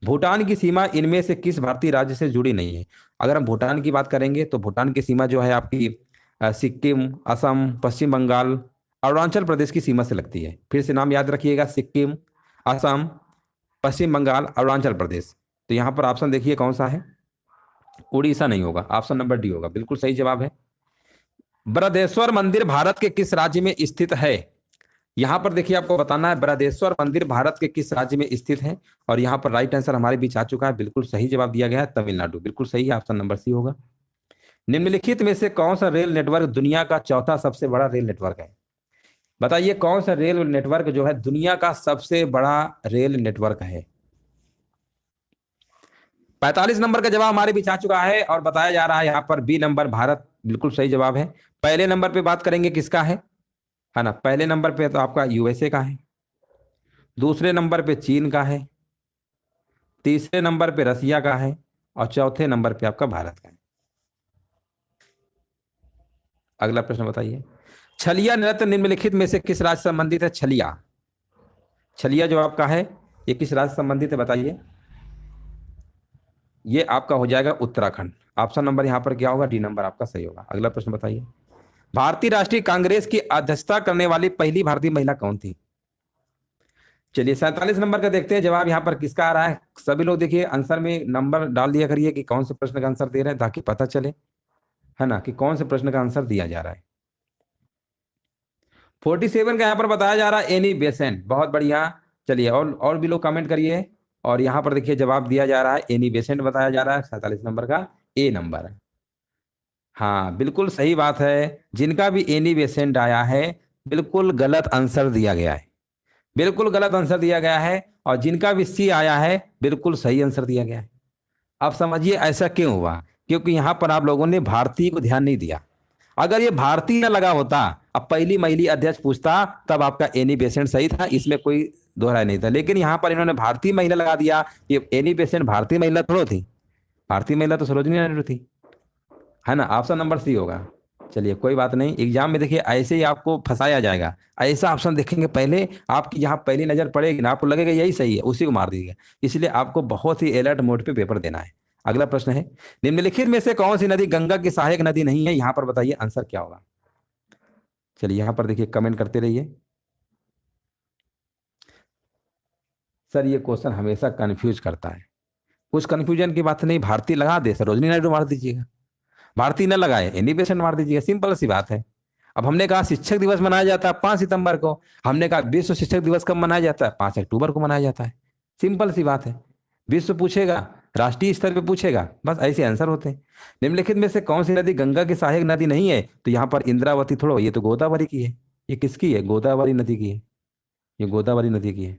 S1: भूटान की सीमा इनमें से किस भारतीय राज्य से जुड़ी नहीं है? अगर हम भूटान की बात करेंगे तो भूटान की सीमा जो है आपकी सिक्किम, असम, पश्चिम बंगाल, अरुणाचल प्रदेश की सीमा से लगती है। फिर से नाम याद रखिएगा, सिक्किम, असम, पश्चिम बंगाल, अरुणाचल प्रदेश। तो यहाँ पर ऑप्शन देखिए कौन सा है? उड़ीसा नहीं होगा, ऑप्शन नंबर डी होगा, बिल्कुल सही जवाब है। बृहदेश्वर मंदिर भारत के किस राज्य में स्थित है? यहां पर देखिए आपको बताना है बृहदेश्वर मंदिर भारत के किस राज्य में स्थित है। और यहां पर राइट आंसर हमारे बीच आ चुका है, बिल्कुल सही जवाब दिया गया है, तमिलनाडु। बिल्कुल सही है, ऑप्शन नंबर सी होगा। निम्नलिखित में से कौन सा रेल नेटवर्क दुनिया का चौथा सबसे बड़ा रेल नेटवर्क है? बताइए कौन सा रेल नेटवर्क जो है दुनिया का सबसे बड़ा रेल नेटवर्क है? 45 नंबर का जवाब हमारे बीच आ चुका है और बताया जा रहा है यहाँ पर बी नंबर, भारत। बिल्कुल सही जवाब है। पहले नंबर पे बात करेंगे किसका है ना। पहले नंबर पे तो आपका USA का है, दूसरे नंबर पे चीन का है, तीसरे नंबर पे रसिया का है, और चौथे नंबर पे आपका भारत का है। अगला प्रश्न बताइए, छलिया नृत्य निम्नलिखित में से किस राज्य से संबंधित है? छलिया, छलिया जो आपका है ये किस राज्य से संबंधित है बताइए? ये आपका हो जाएगा उत्तराखंड। ऑप्शन नंबर यहाँ पर क्या होगा? डी नंबर आपका सही होगा। अगला प्रश्न बताइए, भारतीय राष्ट्रीय कांग्रेस की अध्यक्षता करने वाली पहली भारतीय महिला कौन थी? चलिए 47 नंबर का देखते हैं जवाब यहाँ पर किसका आ रहा है। सभी लोग देखिए आंसर में नंबर डाल दिया करिए कि कौन से प्रश्न का आंसर दे रहे हैं, ताकि पता चले, है ना, कि कौन से प्रश्न का आंसर दिया जा रहा है। 47 का यहाँ पर बताया जा रहा है एनी बेसेंट, बहुत बढ़िया। चलिए और भी लोग कमेंट करिए। और यहाँ पर देखिए जवाब दिया जा रहा है एनी बेसेंट बताया जा रहा है, 47 नंबर का ए नंबर। हाँ बिल्कुल सही बात है, जिनका भी एनी बेसेंट आया है बिल्कुल गलत आंसर दिया गया है, बिल्कुल गलत आंसर दिया गया है। और जिनका भी सी आया है बिल्कुल सही आंसर दिया गया है। अब समझिए ऐसा क्यों हुआ, क्योंकि यहां पर आप लोगों ने भारतीय को ध्यान नहीं दिया। अगर ये भारतीय न लगा होता, अब पहली महिला अध्यक्ष पूछता, तब आपका एनी बेसेंट सही था, इसमें कोई दोहराई नहीं था। लेकिन यहां पर इन्होंने भारतीय महिला लगा दिया। ये एनी बेसेंट भारतीय महिला थोड़ा थी, भारतीय महिला तो सरोजिनी नायडू थी, है ना। ऑप्शन नंबर सी होगा। चलिए कोई बात नहीं, एग्जाम में देखिए ऐसे ही आपको फंसाया जाएगा। ऐसा ऑप्शन देखेंगे पहले, आपकी जहां पहली नजर पड़ेगी ना, आपको लगेगा यही सही है, उसी को मार दीजिएगा। इसलिए आपको बहुत ही अलर्ट मोड पे पेपर देना है। अगला प्रश्न है, निम्नलिखित में से कौन सी नदी गंगा की सहायक नदी नहीं है? यहां पर बताइए आंसर क्या होगा। चलिए यहां पर देखिए कमेंट करते रहिए। सर ये क्वेश्चन हमेशा कंफ्यूज करता है। कुछ कंफ्यूजन की बात नहीं, भारतीय लगा दे, सरोजिनी नायडू मार दीजिएगा। भारतीय न लगाए, एनी बेसेंट मार दीजिएगा, सिंपल सी बात है। अब हमने कहा शिक्षक दिवस मनाया जाता है 5 सितंबर को, हमने कहा विश्व शिक्षक दिवस कब मनाया जाता है? 5 अक्टूबर को मनाया जाता है। सिंपल सी बात है। विश्व पूछेगा, राष्ट्रीय स्तर पे पूछेगा, बस ऐसे आंसर होते हैं। निम्नलिखित में से कौन सी नदी गंगा की सहायक नदी नहीं है? तो यहाँ पर इंद्रावती थोड़ा, ये तो गोदावरी की है। ये किसकी है? गोदावरी नदी की है, ये गोदावरी नदी की है।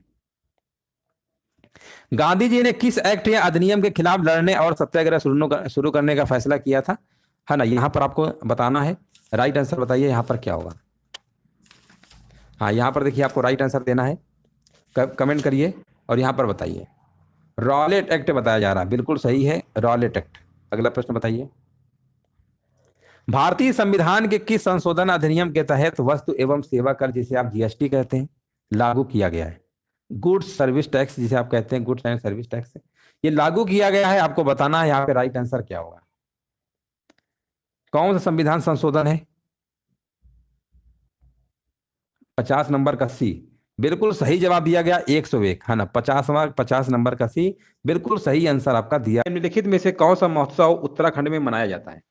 S1: गांधी जी ने किस एक्ट या अधिनियम के खिलाफ लड़ने और सत्याग्रह शुरू करने का फैसला किया था, है ना। यहां पर आपको बताना है, राइट आंसर बताइए यहां पर क्या होगा। हाँ यहां पर देखिए आपको राइट आंसर देना है, कमेंट करिए और यहां पर बताइए। रॉलेट एक्ट बताया जा रहा है, बिल्कुल सही है, रॉलेट एक्ट। अगला प्रश्न बताइए, भारतीय संविधान के किस संशोधन अधिनियम के तहत वस्तु एवं सेवा कर, जिसे आप GST कहते हैं, लागू किया गया है? गुड्स सर्विस टैक्स जिसे आप कहते हैं, गुड्स एंड सर्विस टैक्स, ये लागू किया गया है। आपको बताना है यहाँ पे राइट आंसर क्या होगा। कौन सा संविधान संशोधन है? 50 नंबर का सी, बिल्कुल सही जवाब दिया गया 101, है ना। 50 नंबर का सी बिल्कुल सही आंसर आपका दिया। निम्नलिखित में से कौन सा महोत्सव उत्तराखंड में मनाया जाता है?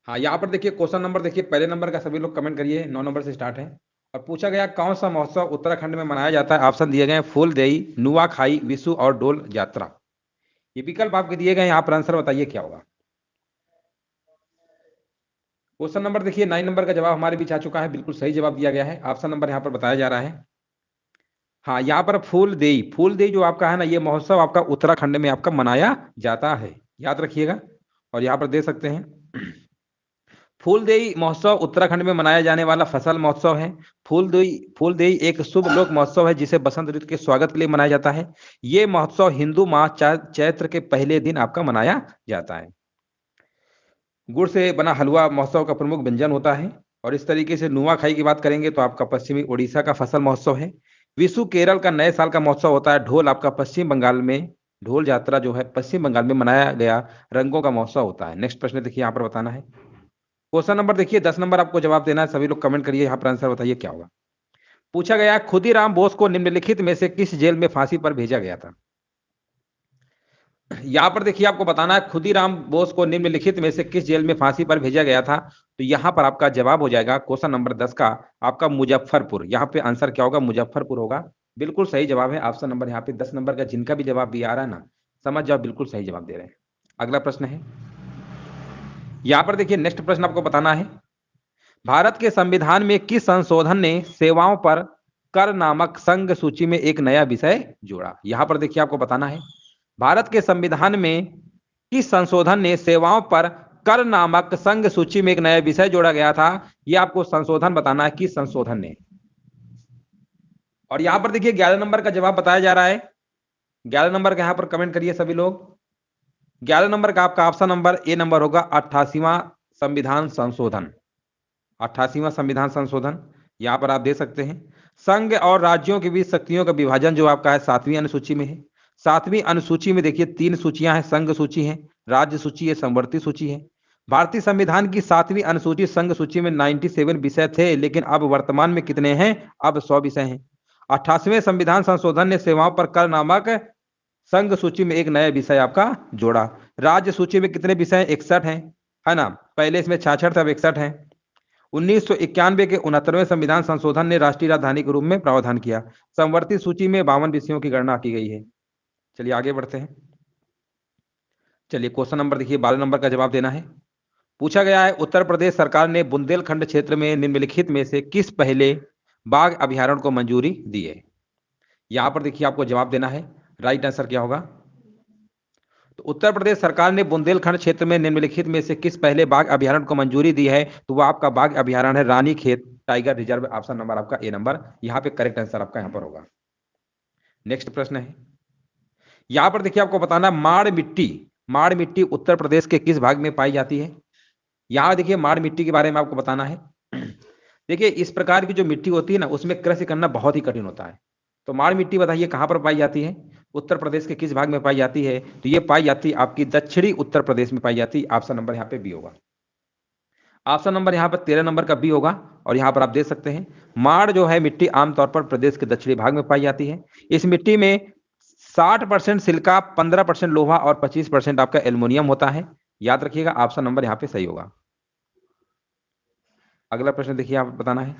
S1: हाँ, यहाँ पर देखिए क्वेश्चन नंबर, देखिए पहले नंबर का सभी लोग कमेंट करिए, 9 नंबर से स्टार्ट है। और पूछा गया कौन सा महोत्सव उत्तराखंड में मनाया जाता है। ऑप्शन दिए गए हैं फूलदेई, नुआखाई, विशु और डोल यात्रा। ये विकल्प आपके दिए गए, यहाँ पर आंसर बताइए क्या होगा। क्वेश्चन नंबर देखिए 9 नंबर का जवाब हमारे बीच आ चुका है, बिल्कुल सही जवाब दिया गया है। ऑप्शन नंबर यहाँ पर बताया जा रहा है। हाँ, यहाँ पर फूलदेई, फूलदेई जो आपका है ना, ये महोत्सव आपका उत्तराखंड में आपका मनाया जाता है, याद रखिएगा। और यहाँ पर दे सकते हैं फूलदेई महोत्सव उत्तराखंड में मनाया जाने वाला फसल महोत्सव है। फूलदेई एक शुभ लोक महोत्सव है जिसे बसंत ऋतु के स्वागत के लिए मनाया जाता है। ये महोत्सव हिंदू माह चैत्र के पहले दिन आपका मनाया जाता है। गुड़ से बना हलवा महोत्सव का प्रमुख व्यंजन होता है। और इस तरीके से नुआखाई की बात करेंगे तो आपका पश्चिमी उड़ीसा का फसल महोत्सव है। विशु केरल का नए साल का महोत्सव होता है। ढोल आपका पश्चिम बंगाल में, ढोल यात्रा जो है पश्चिम बंगाल में मनाया गया रंगों का महोत्सव होता है। नेक्स्ट प्रश्न देखिए, यहाँ पर बताना है। क्वेश्चन नंबर देखिए 10 नंबर आपको जवाब देना है। सभी लोग कमेंट करिए, यहाँ पर आंसर बताइए क्या होगा। पूछा गया खुदीराम बोस को निम्नलिखित में से किस जेल में फांसी पर भेजा गया था। यहाँ पर देखिए आपको बताना है खुदीराम बोस को निम्नलिखित में से किस जेल में फांसी पर भेजा गया था। तो यहाँ पर आपका जवाब हो जाएगा क्वेश्चन नंबर 10 का आपका मुजफ्फरपुर। यहाँ पे आंसर क्या होगा, मुजफ्फरपुर होगा। बिल्कुल सही जवाब है ऑप्शन नंबर यहाँ पे 10 नंबर का। जिनका भी जवाब भी आ रहा है ना, समझ जाओ बिल्कुल सही जवाब दे रहे हैं। अगला प्रश्न है, यहाँ पर देखिए नेक्स्ट प्रश्न आपको बताना है। भारत के संविधान में किस संशोधन ने सेवाओं पर कर नामक संघ सूची में एक नया विषय जोड़ा। यहां पर देखिए आपको बताना है भारत के संविधान में किस संशोधन ने सेवाओं पर कर नामक संघ सूची में एक नया विषय जोड़ा गया था। यह आपको संशोधन बताना है किस संशोधन ने। और यहां पर देखिए 11 नंबर का जवाब बताया जा रहा है। 11 नंबर का यहां पर कमेंट करिए सभी लोग। 11 नंबर का आपका ऑप्शन नंबर ए नंबर होगा 88वां संविधान संशोधन। 88वां संविधान संशोधन यहां पर आप दे सकते हैं। संघ और राज्यों के बीच शक्तियों का विभाजन जो आपका है 7वीं अनुसूची में है। 7वीं अनुसूची में देखिए 3 सूचियां हैं, संघ सूची है, राज्य सूची है, समवर्ती सूची है। भारतीय संविधान की 7वीं अनुसूची संघ सूची में 97 विषय थे, लेकिन अब वर्तमान में कितने हैं, अब 100 विषय हैं। 88वें संविधान संशोधन ने सेवाओं पर कर नामक संघ सूची में एक नया विषय आपका जोड़ा। राज्य सूची में कितने विषय, 61 है ना। पहले इसमें 66 थे, अब 61 है। 1991 के 69वें संविधान संशोधन ने राष्ट्रीय राजधानी के रूप में प्रावधान किया। समवर्ती सूची में 52 विषयों की गणना की गई है। चलिए आगे बढ़ते हैं। चलिए क्वेश्चन नंबर देखिए 12 नंबर का जवाब देना है। पूछा गया है उत्तर प्रदेश सरकार ने बुंदेलखंड क्षेत्र में निम्नलिखित में से किस पहले बाघ अभ्यारण्य को मंजूरी दी है। यहां पर देखिए आपको जवाब देना है, राइट आंसर क्या होगा। तो उत्तर प्रदेश सरकार ने बुंदेलखंड क्षेत्र में निम्नलिखित में से किस पहले बाघ अभ्यारण्य को मंजूरी दी है। तो वह आपका बाघ अभ्यारण्य है Ranikhet tiger reserve. Option number आपका ए नंबर, यहाँ पे करेक्ट आंसर आपका यहाँ पर होगा। नेक्स्ट प्रश्न है, यहाँ पर देखिए आपको बताना माड़ मिट्टी। माड़ मिट्टी उत्तर प्रदेश के किस भाग में पाई जाती है। यहाँ देखिए माड़ मिट्टी के बारे में आपको बताना है। देखिए इस प्रकार की जो मिट्टी होती है ना, उसमें कृषि करना बहुत ही कठिन होता है। तो माड़ मिट्टी बताइए कहाँ पर पाई जाती है, उत्तर प्रदेश के किस भाग में पाई जाती है। तो ये पाई जाती है आपकी दक्षिणी उत्तर प्रदेश में पाई जाती है। ऑप्शन नंबर यहाँ पे बी होगा। ऑप्शन नंबर यहाँ पर 13 नंबर का बी होगा। और यहाँ पर आप देख सकते हैं माड़ जो है मिट्टी आमतौर पर प्रदेश के दक्षिणी भाग में पाई जाती है। इस मिट्टी में 60% सिलिका, 15% लोहा और 25% आपका एल्युमिनियम होता है। याद रखिएगा ऑप्शन नंबर यहाँ पे सही होगा। अगला प्रश्न देखिए आप बताना है,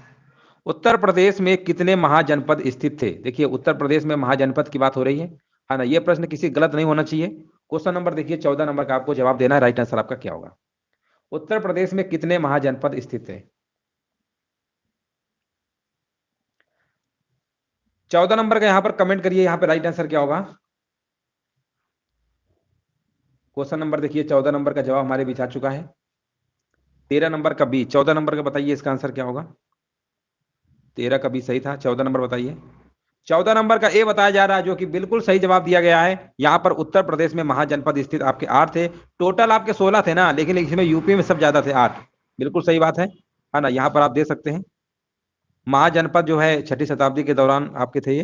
S1: उत्तर प्रदेश में कितने महाजनपद स्थित थे। देखिए उत्तर प्रदेश में महाजनपद की बात हो रही है ना। ये प्रश्न किसी गलत नहीं होना चाहिए। क्वेश्चन नंबर देखिए 14 नंबर का आपको जवाब देना है, राइट आंसर आपका क्या होगा। उत्तर प्रदेश में कितने महाजनपद स्थित थे। 14 नंबर का यहां पर कमेंट करिए, यहां पर राइट आंसर क्या होगा। क्वेश्चन नंबर देखिए 14 नंबर का जवाब हमारे बीच आ चुका है। 13 नंबर का बी, 14 नंबर का बताइए इसका आंसर क्या होगा। 13 का बी सही था, 14 नंबर बताइए। 14 नंबर का ए बताया जा रहा है, जो कि बिल्कुल सही जवाब दिया गया है। यहां पर उत्तर प्रदेश में महाजनपद स्थित आपके 8 थे। टोटल आपके 16 थे ना, लेकिन इसमें यूपी में सब ज्यादा थे, 8। बिल्कुल सही बात है ना। यहाँ पर आप दे सकते हैं महाजनपद जो है 6ठी शताब्दी के दौरान आपके थे ये,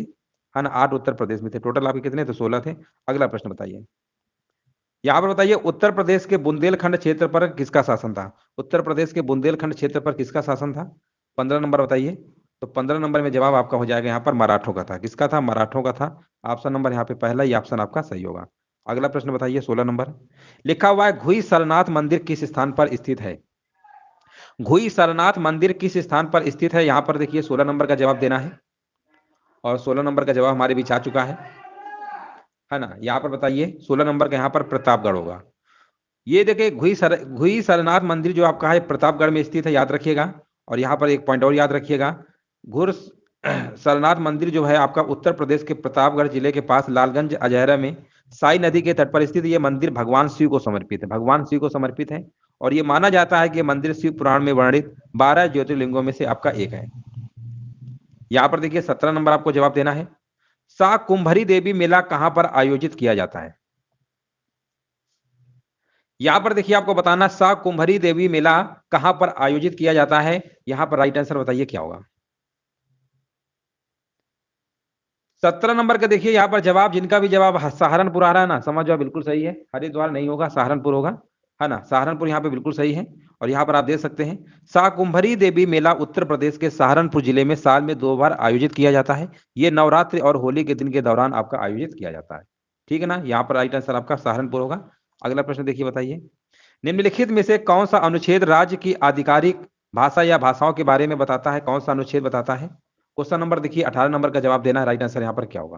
S1: है ना। 8 उत्तर प्रदेश में थे, टोटल आपके कितने थे, 16 थे। अगला प्रश्न बताइए, यहाँ पर बताइए उत्तर प्रदेश के बुंदेलखंड क्षेत्र पर किसका शासन था। उत्तर प्रदेश के बुंदेलखंड क्षेत्र पर किसका शासन था। 15 नंबर बताइए। तो 15 नंबर में जवाब आपका हो जाएगा यहाँ पर मराठों का था। किसका था? मराठों का था। ऑप्शन नंबर यहाँ पे पहला ही ऑप्शन आपका सही होगा। अगला प्रश्न बताइए 16 नंबर। लिखा हुआ है घुई सरनाथ मंदिर किस स्थान पर स्थित है? घुई सरनाथ मंदिर किस स्थान पर स्थित है? यहाँ पर देखिए 16 नंबर का जवाब देना है और 16 नंबर का जवाब हमारे बीच आ चुका है ना। यहाँ पर बताइए 16 नंबर का यहाँ पर प्रतापगढ़ होगा। ये देखिए घुई सरनाथ मंदिर जो आपका है प्रतापगढ़ में स्थित है, याद रखिएगा। और यहाँ पर एक पॉइंट और याद रखिएगा, घुर सरनाथ मंदिर जो है आपका उत्तर प्रदेश के प्रतापगढ़ जिले के पास लालगंज अजहरा में साई नदी के तट पर स्थित ये मंदिर भगवान शिव को समर्पित है। भगवान शिव को समर्पित है और ये माना जाता है कि मंदिर शिव पुराण में वर्णित 12 ज्योतिर्लिंगों में से आपका एक है। यहाँ पर देखिए 17 नंबर आपको जवाब देना है। शाकुंभरी देवी मेला कहां पर आयोजित किया जाता है? यहां पर देखिए आपको बताना शाकुंभरी देवी मेला कहां पर आयोजित किया जाता है। यहां पर राइट आंसर बताइए क्या होगा? 17 नंबर का देखिए यहाँ पर जवाब, जिनका भी जवाब सहारनपुर आ रहा है ना, समझ जाओ बिल्कुल सही है। हरिद्वार नहीं होगा, सहारनपुर होगा, है ना। सहारनपुर यहाँ पे बिल्कुल सही है। और यहाँ पर आप देख सकते हैं शाकुंभरी देवी मेला उत्तर प्रदेश के सहारनपुर जिले में साल में 2 बार आयोजित किया जाता है। ये नवरात्रि और होली के दिन के दौरान आपका आयोजित किया जाता है। ठीक है ना, यहाँ पर राइट आंसर आपका सहारनपुर होगा। अगला प्रश्न देखिए, बताइए निम्नलिखित में से कौन सा अनुच्छेद राज्य की आधिकारिक भाषा या भाषाओं के बारे में बताता है? कौन सा अनुच्छेद बताता है? क्वेश्चन नंबर देखिए 18 नंबर का जवाब देना है। राइट आंसर यहाँ पर क्या होगा?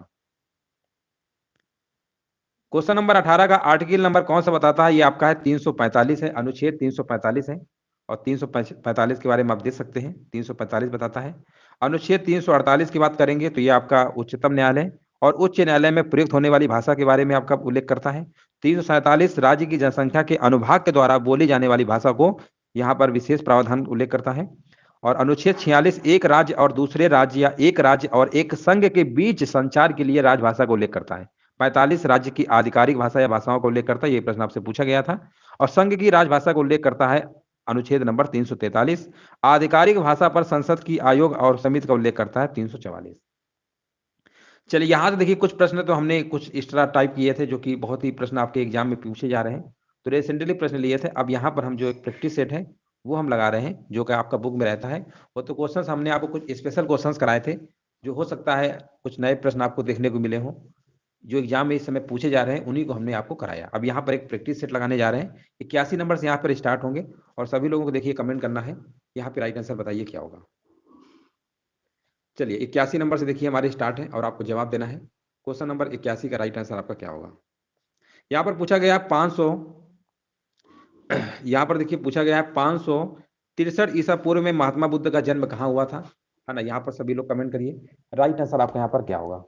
S1: क्वेश्चन नंबर 18 का आर्टिकल नंबर कौन सा बताता है? ये आपका है 345 है, अनुच्छेद 345 है। और 345 के बारे में आप देख सकते हैं, 345 बताता है। अनुच्छेद 348 की बात करेंगे तो ये आपका उच्चतम न्यायालय और उच्च न्यायालय में प्रयुक्त होने वाली भाषा के बारे में आपका उल्लेख करता है। 347 राज्य की जनसंख्या के अनुभाग के द्वारा बोली जाने वाली भाषा को यहाँ पर विशेष प्रावधान उल्लेख करता है। और अनुच्छेद 46 एक राज्य और दूसरे राज्य या एक राज्य और एक संघ के बीच संचार के लिए राजभाषा को उल्लेख करता है। 45 राज्य की आधिकारिक भाषा या भाषाओं का उल्लेख करता है, ये प्रश्न आपसे पूछा गया था। और संघ की राजभाषा का उल्लेख करता है अनुच्छेद नंबर 343। आधिकारिक भाषा पर संसद की आयोग और समिति का उल्लेख करता है 344। चलिए यहाँ से देखिए कुछ प्रश्न तो हमने कुछ एक्स्ट्रा टाइप किए थे जो कि बहुत ही प्रश्न आपके एग्जाम में पूछे जा रहे हैं, तो रिसेंटली प्रश्न लिए थे। अब यहाँ पर हम जो एक प्रैक्टिस सेट है वो हम लगा रहे हैं जो कि आपका बुक में रहता है। वो तो क्वेश्चंस हमने आपको कुछ स्पेशल क्वेश्चंस कराए थे, जो हो सकता है कुछ नए प्रश्न आपको देखने को मिले हों, जो एग्जाम में इस समय पूछे जा रहे हैं उन्हीं को हमने आपको कराया। अब यहाँ पर एक प्रैक्टिस सेट लगाने जा रहे हैं, 81 नंबर से यहाँ पर स्टार्ट होंगे और सभी लोगों को देखिए कमेंट करना है, यहाँ पे राइट आंसर बताइए क्या होगा। चलिए 81 नंबर से देखिए हमारे स्टार्ट है और आपको जवाब देना है। क्वेश्चन नंबर 81 का राइट आंसर आपका क्या होगा? यहाँ पर पूछा गया 500, यहाँ पर देखिए पूछा गया है 563 ईसा पूर्व में महात्मा बुद्ध का जन्म कहाँ हुआ था, है ना। यहाँ पर सभी लोग कमेंट करिए, राइट आंसर आपका यहाँ पर क्या होगा।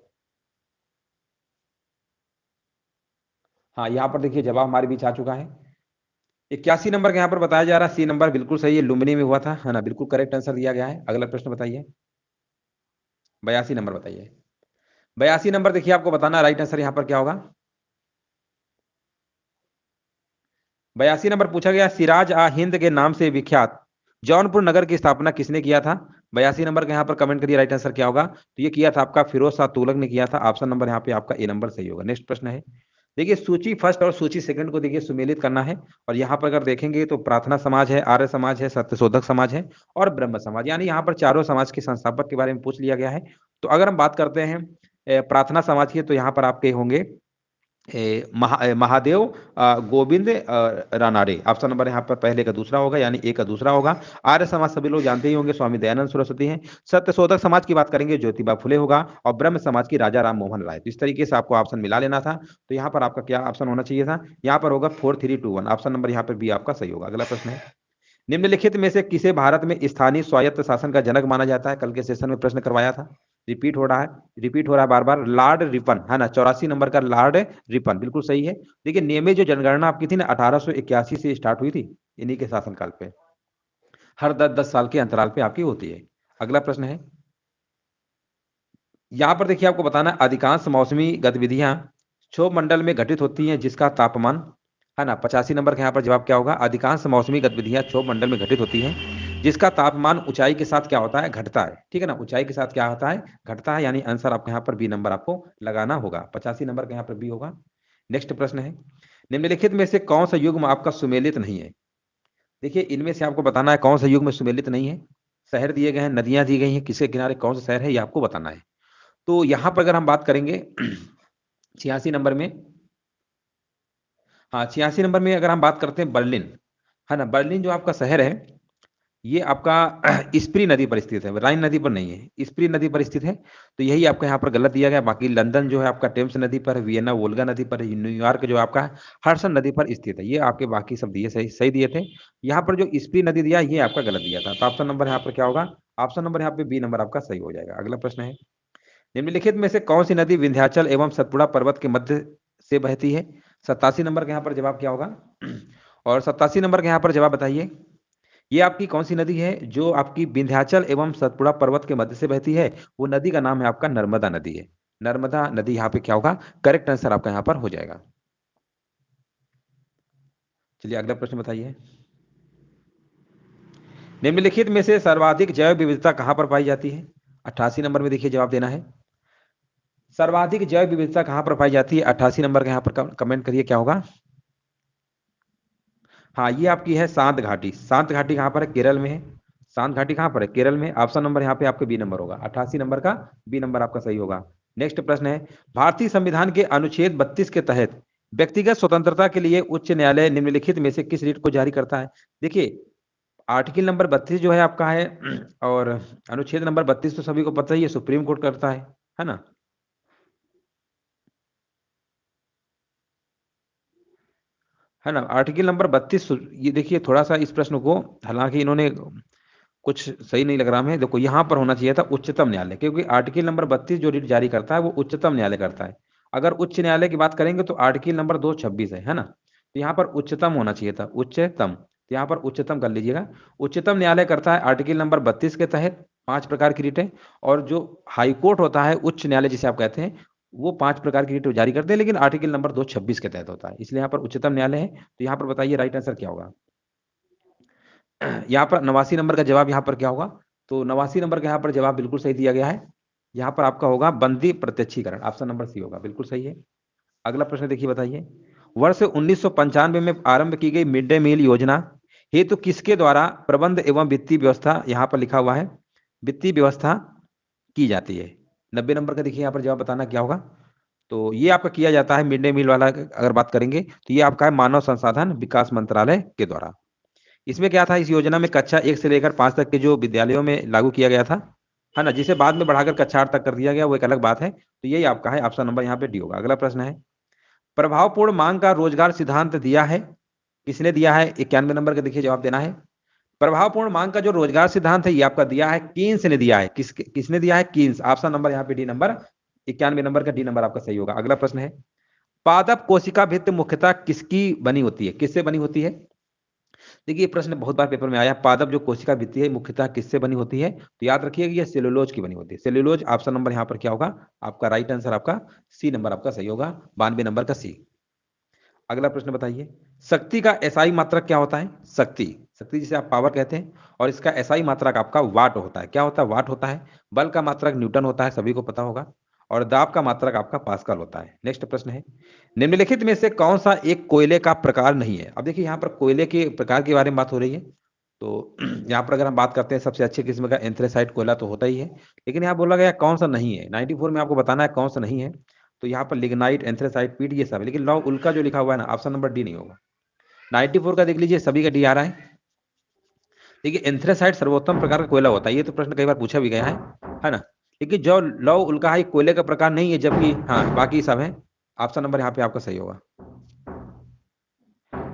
S1: हाँ, यहाँ पर देखिए जवाब हमारे बीच आ चुका है। 81 नंबर का यहाँ पर बताया जा रहा है, सी नंबर बिल्कुल सही है, लुम्बिनी में हुआ था, है ना। बिल्कुल करेक्ट आंसर दिया गया है। अगला प्रश्न बताइए 82 नंबर बताइए। 82 नंबर देखिए आपको बताना राइट आंसर यहाँ पर क्या होगा। 82 नंबर पूछा गया सिराज आ हिंद के नाम से विख्यात जौनपुर नगर की स्थापना किसने किया था? 82 नंबर का यहाँ पर कमेंट करिए, राइट आंसर क्या होगा। तो ये किया था आपका फिरोज शाह तुगलक ने किया था। ऑप्शन नंबर यहाँ पे आपका ए नंबर सही होगा। नेक्स्ट प्रश्न है, देखिए सूची फर्स्ट और सूची सेकंड को देखिए सुमेलित करना है। और यहाँ पर अगर देखेंगे तो प्रार्थना समाज है, आर्य समाज है, सत्यशोधक समाज है और ब्रह्म समाज, यानी यहाँ पर चारों समाज के संस्थापक के बारे में पूछ लिया गया है। तो अगर हम बात करते हैं प्रार्थना समाज की, तो यहाँ पर आपके होंगे महादेव गोविंद रानाडे। ऑप्शन नंबर यहाँ पर पहले का दूसरा होगा, यानी ए का दूसरा होगा। आर्य समाज सभी लोग जानते ही होंगे, स्वामी दयानंद सरस्वती हैं। सत्यशोधक समाज की बात करेंगे, ज्योतिबा फुले होगा। और ब्रह्म समाज की राजा राम मोहन राय। तो इस तरीके से आपको ऑप्शन मिला लेना था। तो यहाँ पर आपका क्या ऑप्शन होना चाहिए था? यहाँ पर होगा 4321। ऑप्शन नंबर यहाँ पर बी आपका सही होगा। अगला प्रश्न है, निम्नलिखित में से किसे भारत में स्थानीय स्वायत्त शासन का जनक माना जाता है? कल के सेशन में प्रश्न करवाया था, रिपीट हो रहा है, बार बार। लॉर्ड रिपन, है ना। 84 नंबर का लॉर्ड रिपन बिल्कुल सही है। देखिए नियमित जो जनगणना आपकी थी ना 1881 से स्टार्ट हुई थी, इन्हीं के शासनकाल पे, हर 10-10 साल के अंतराल पे आपकी होती है। अगला प्रश्न है, यहाँ पर देखिए आपको बताना अधिकांश मौसमी गतिविधियां क्षोभ मंडल में घटित होती हैं जिसका तापमान, है ना। 85 नंबर का यहाँ पर जवाब क्या होगा? अधिकांश मौसमी गतिविधियां क्षोभ मंडल में घटित होती हैं जिसका तापमान ऊंचाई के साथ क्या होता है? घटता है। ठीक है ना, ऊंचाई के साथ क्या होता है? घटता है। यानी आंसर आपको यहाँ पर बी नंबर आपको लगाना होगा। 85 नंबर का यहाँ पर बी होगा। नेक्स्ट प्रश्न है, निम्नलिखित में से कौन सा युग्म आपका सुमेलित नहीं है? देखिए इनमें से आपको बताना है कौन सा युग्म सुमेलित नहीं है।
S2: शहर दिए गए हैं, नदियां दी गई हैं, किसके किनारे कौन सा शहर है ये आपको बताना है। तो यहां पर अगर हम बात करेंगे 86 नंबर में, हाँ 86 नंबर में अगर हम बात करते हैं बर्लिन, है ना, बर्लिन जो आपका शहर है ये आपका स्प्री नदी पर स्थित है, राइन नदी पर नहीं है, स्प्री नदी पर स्थित है। तो यही आपका यहाँ पर गलत दिया गया। बाकी लंदन जो है आपका टेम्स नदी पर, वियना वोल्गा नदी पर, न्यूयॉर्क जो आपका हडसन नदी पर स्थित है। ये आपके बाकी सब दिए सही सही दिए थे। यहाँ पर जो स्प्री नदी दिया ये आपका गलत दिया था। तो ऑप्शन नंबर यहाँ पर क्या होगा, ऑप्शन नंबर यहाँ पे बी नंबर आपका सही हो जाएगा। अगला प्रश्न है, निम्नलिखित में से कौन सी नदी विंध्याचल एवं सतपुड़ा पर्वत के मध्य से बहती है। 87 नंबर का यहाँ पर जवाब क्या होगा और 87 नंबर का यहाँ पर जवाब बताइए। ये आपकी कौन सी नदी है जो आपकी विंध्याचल एवं सतपुड़ा पर्वत के मध्य से बहती है। वो नदी का नाम है आपका नर्मदा नदी है। नर्मदा नदी यहाँ पे क्या होगा, करेक्ट आंसर आपका यहाँ पर हो जाएगा। चलिए अगला प्रश्न बताइए, निम्नलिखित में से सर्वाधिक जैव विविधता कहां पर पाई जाती है। 88 नंबर में देखिए जवाब देना है, सर्वाधिक जैव विविधता कहां पर पाई जाती है। 88 नंबर का यहाँ पर कमेंट करिए क्या होगा। हाँ ये आपकी है शांत घाटी। शांत घाटी कहाँ पर है, केरल में है। शांत घाटी कहाँ पर है, केरल में। ऑप्शन नंबर यहाँ पे आपके बी नंबर होगा, 88 नंबर का बी नंबर आपका सही होगा। नेक्स्ट प्रश्न है, भारतीय संविधान के अनुच्छेद 32 के तहत व्यक्तिगत स्वतंत्रता के लिए उच्च न्यायालय निम्नलिखित में से किस रीट को जारी करता है। देखिए आर्टिकल नंबर 32 जो है आपका है और अनुच्छेद नंबर 32 तो सभी को पता ही है, सुप्रीम कोर्ट करता है ना। है ना, आर्टिकल नंबर 32। ये देखिए थोड़ा सा इस प्रश्न को, हालांकि इन्होंने कुछ सही नहीं लग रहा है। देखो यहाँ पर होना चाहिए था उच्चतम न्यायालय, क्योंकि आर्टिकल नंबर 32 जो रीट जारी करता है वो उच्चतम न्यायालय करता है। अगर उच्च न्यायालय की बात करेंगे तो आर्टिकल नंबर 226 है ना। तो यहाँ पर उच्चतम होना चाहिए था, उच्चतम। तो यहाँ पर उच्चतम कर लीजिएगा। उच्चतम न्यायालय करता है आर्टिकल नंबर 32 के तहत 5 प्रकार की रीटें, और जो हाईकोर्ट होता है, उच्च न्यायालय जिसे आप कहते हैं, वो 5 प्रकार की रीट जारी करते हैं, लेकिन आर्टिकल नंबर 226 के तहत होता है, इसलिए यहाँ पर उच्चतम न्यायालय है। तो यहाँ पर बताइए राइट आंसर क्या होगा। यहाँ पर 89 नंबर का जवाब यहाँ पर क्या होगा, तो 89 नंबर का यहाँ पर जवाब बिल्कुल सही दिया गया है। यहाँ पर आपका होगा बंदी प्रत्यक्षीकरण, ऑप्शन नंबर सी होगा, बिल्कुल सही है। अगला प्रश्न देखिए बताइए, वर्ष 1995 में आरंभ की गई मिड डे मील योजना हेतु किसके द्वारा प्रबंध एवं वित्तीय व्यवस्था, यहाँ पर लिखा हुआ है वित्तीय व्यवस्था की जाती है। 90 नंबर का देखिए यहाँ पर जवाब बताना क्या होगा। तो ये आपका किया जाता है मिड डे मील वाला, अगर बात करेंगे तो ये आपका है मानव संसाधन विकास मंत्रालय के द्वारा। इसमें क्या था, इस योजना में कक्षा 1 से लेकर 5 तक के जो विद्यालयों में लागू किया गया था, है ना, जिसे बाद में बढ़ाकर कक्षा 8 तक कर दिया गया, वो एक अलग बात है। तो यही आपका है ऑप्शन नंबर यहाँ पे डी होगा। अगला प्रश्न है, प्रभावपूर्ण मांग का रोजगार सिद्धांत दिया है, किसने दिया है। 91 नंबर का देखिए जवाब देना है। प्रभावपूर्ण मांग का जो रोजगार सिद्धांत है ये आपका दिया है कीन्स ने दिया है। किसने दिया है, कीन्स। ऑप्शन नंबर यहाँ पे डी नंबर, 91 नंबर का डी नंबर आपका सही होगा। अगला प्रश्न है, पादप कोशिका भित्ति मुख्यतः किसकी बनी होती है, किससे बनी होती है। देखिए प्रश्न बहुत बार पेपर में आया, पादप जो कोशिका भित्ति है मुख्यतः किससे बनी होती है। तो याद रखिएगा ये सेलुलोज की बनी होती है, सेलुलोज। ऑप्शन नंबर यहाँ पर क्या होगा, आपका राइट आंसर आपका सी नंबर आपका सही होगा, 92 नंबर का सी। अगला प्रश्न बताइए, शक्ति का एसआई मात्रक क्या होता है। शक्ति, शक्ति जिसे आप पावर कहते हैं, और इसका एसआई मात्रक आपका वाट होता है। क्या होता है, वाट होता है। बल का मात्रक न्यूटन होता है, सभी को पता होगा, और दाब का मात्रक आपका पास्कल होता है। नेक्स्ट प्रश्न है, निम्नलिखित में से कौन सा एक कोयले का प्रकार नहीं है। अब देखिए यहाँ पर कोयले के प्रकार के बारे में बात हो रही है। तो यहाँ पर अगर हम बात करते हैं सबसे अच्छे किस्म का एंथ्रेसाइट कोयला तो होता ही है, लेकिन यहाँ बोला गया कौन सा नहीं है। 94 में आपको बताना है कौन सा नहीं है। तो यहाँ पर लिग्नाइट, एंथ्रेसाइट, पीट ये सब है, लेकिन लौ उल्का जो लिखा हुआ है ना, ऑप्शन नंबर डी नहीं होगा। 94 का देख लीजिए, सभी का डी आ रहा है। देखिए एंथ्रेसाइट सर्वोत्तम प्रकार का कोयला होता है, ये तो प्रश्न कई बार पूछा भी गया है ना। लेकिन जो लौ उल्का है कोयले का प्रकार नहीं है, जबकि हाँ बाकी सब है। ऑप्शन नंबर यहाँ पे आपका सही होगा।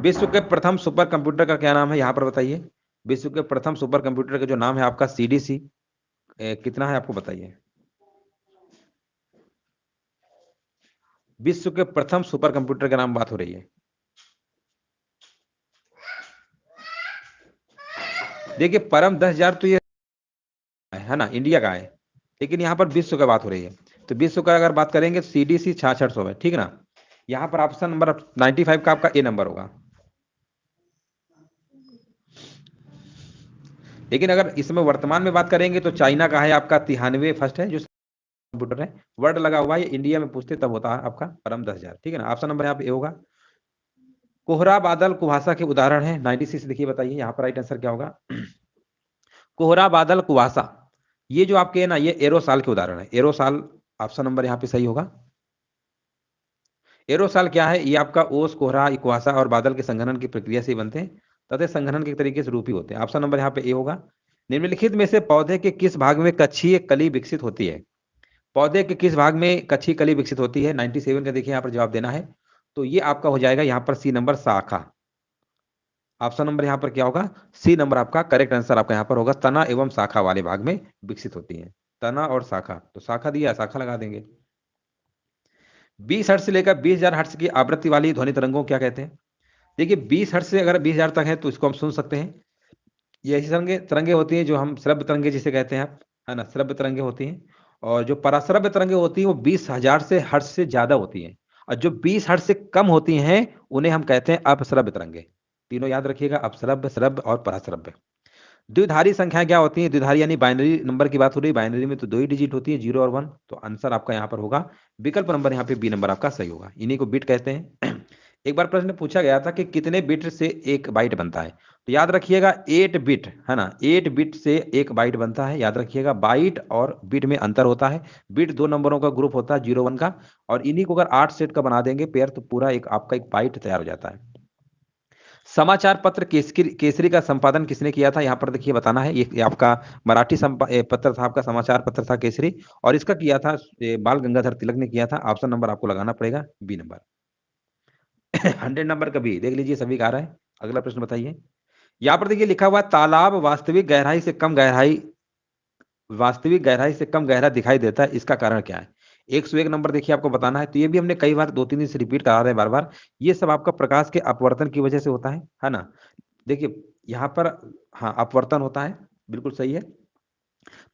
S2: विश्व के प्रथम सुपर कंप्यूटर का क्या नाम है, यहाँ पर बताइए। विश्व के प्रथम सुपर कंप्यूटर का जो नाम है आपका सीडीसी, कितना है आपको बताइए। विश्व के प्रथम सुपर कंप्यूटर का नाम बात हो रही है। देखिए परम 10,000 तो ये है ना, इंडिया का है, लेकिन यहाँ पर विश्व का बात हो रही है। तो विश्व का अगर बात करेंगे तो सीडीसी 6600 है, ठीक है ना। यहाँ पर ऑप्शन नंबर 95 का आपका ए नंबर होगा। लेकिन अगर इसमें वर्तमान में बात करेंगे तो चाइना का है आपका 93 फर्स्ट है जो कंप्यूटर है, वर्ड लगा हुआ है। इंडिया में पूछते तब होता है आपका परम 10,000, ठीक है ना। ऑप्शन नंबर यहाँ पे ए होगा। कोहरा बादल कुहासा के उदाहरण है 96 देखिए बताइए यहाँ पर राइट आंसर क्या होगा। कोहरा, बादल, कुहासा, ये जो आपके है ना, ये एरोसाल के उदाहरण है। एरोसाल ऑप्शन नंबर यहाँ पे सही होगा। एरोसाल क्या है? ये आपका ओस, कोहरा, कुहासा और बादल के संघनन की प्रक्रिया से बनते हैं तथा संघनन के तरीके से रूपी होते हैं। ऑप्शन नंबर यहाँ पे ए होगा। निम्नलिखित में से पौधे के किस भाग में कक्षीय कली विकसित होती है? पौधे के किस भाग में कक्षीय कली विकसित होती है? 97 का देखिए यहाँ पर जवाब देना है। तो ये आपका हो जाएगा यहाँ पर सी नंबर, शाखा। ऑप्शन नंबर यहाँ पर क्या होगा? सी नंबर आपका करेक्ट आंसर आपका यहाँ पर होगा। तना एवं शाखा वाले भाग में विकसित होती है। तना और शाखा, तो शाखा दिया, शाखा लगा देंगे। 20 हर्ट्ज से लेकर 20,000 हर्ट्ज की आवृत्ति वाली ध्वनि तरंगों को क्या कहते हैं? देखिए 20 हर्ट्ज से अगर 20,000 तक है तो इसको हम सुन सकते हैं। ये ऐसी तरंगे तरंगे होती हैं जो हम श्रव्य तरंगे जिसे कहते हैं आप, है ना, श्रव्य तरंगे होती हैं। और जो पराश्रव्य तरंगे होती हैं वो 20,000 से हर्ट्ज से ज्यादा होती हैं। और जो 20 हर्ट्ज से कम होती हैं उन्हें हम कहते हैं अपश्रव्य तरंगे। तीनों याद रखिएगा, अपश्रव्य, श्रव्य और पराश्रव्य। द्विधारी संख्या क्या होती है? द्विधारी यानी बाइनरी नंबर की बात हो रही है। बाइनरी में तो 2 ही डिजिट होती है, 0 और 1। तो आंसर आपका यहाँ पर होगा विकल्प नंबर यहाँ पे बी नंबर आपका सही होगा। इन्हीं को बिट कहते हैं। एक बार प्रश्न पूछा गया था कि कितने बिट से एक बाइट बनता है? तो याद रखिएगा 8 बिट, है ना, 8 बिट से एक बाइट बनता है। याद रखिएगा बाइट और बिट में अंतर होता है। बिट 2 नंबरों का ग्रुप होता है, 0 1 का, और इन्हीं को अगर 8 सेट का बना देंगे पेयर तो पूरा एक आपका एक बाइट तैयार हो जाता है। समाचार पत्र केसरी का संपादन किसने किया था? यहाँ पर देखिए बताना है। ये आपका मराठी पत्र था, आपका समाचार पत्र था केसरी, और इसका किया था बाल गंगाधर तिलक ने किया था। ऑप्शन नंबर आपको लगाना पड़ेगा बी नंबर। 100 नंबर का भी देख लीजिए, सभी का आ रहा है। अगला प्रश्न बताइए। यहाँ पर देखिए लिखा हुआ है, तालाब वास्तविक गहराई से कम गहरा दिखाई देता है, इसका कारण क्या है? 101 नंबर देखिए आपको बताना है। तो ये भी हमने कई बार 2-3 दिन से रिपीट करा रहे हैं बार बार। ये सब आपका प्रकाश के अपवर्तन की वजह से होता है ना। देखिए यहाँ पर, हाँ, अपवर्तन होता है, बिल्कुल सही है।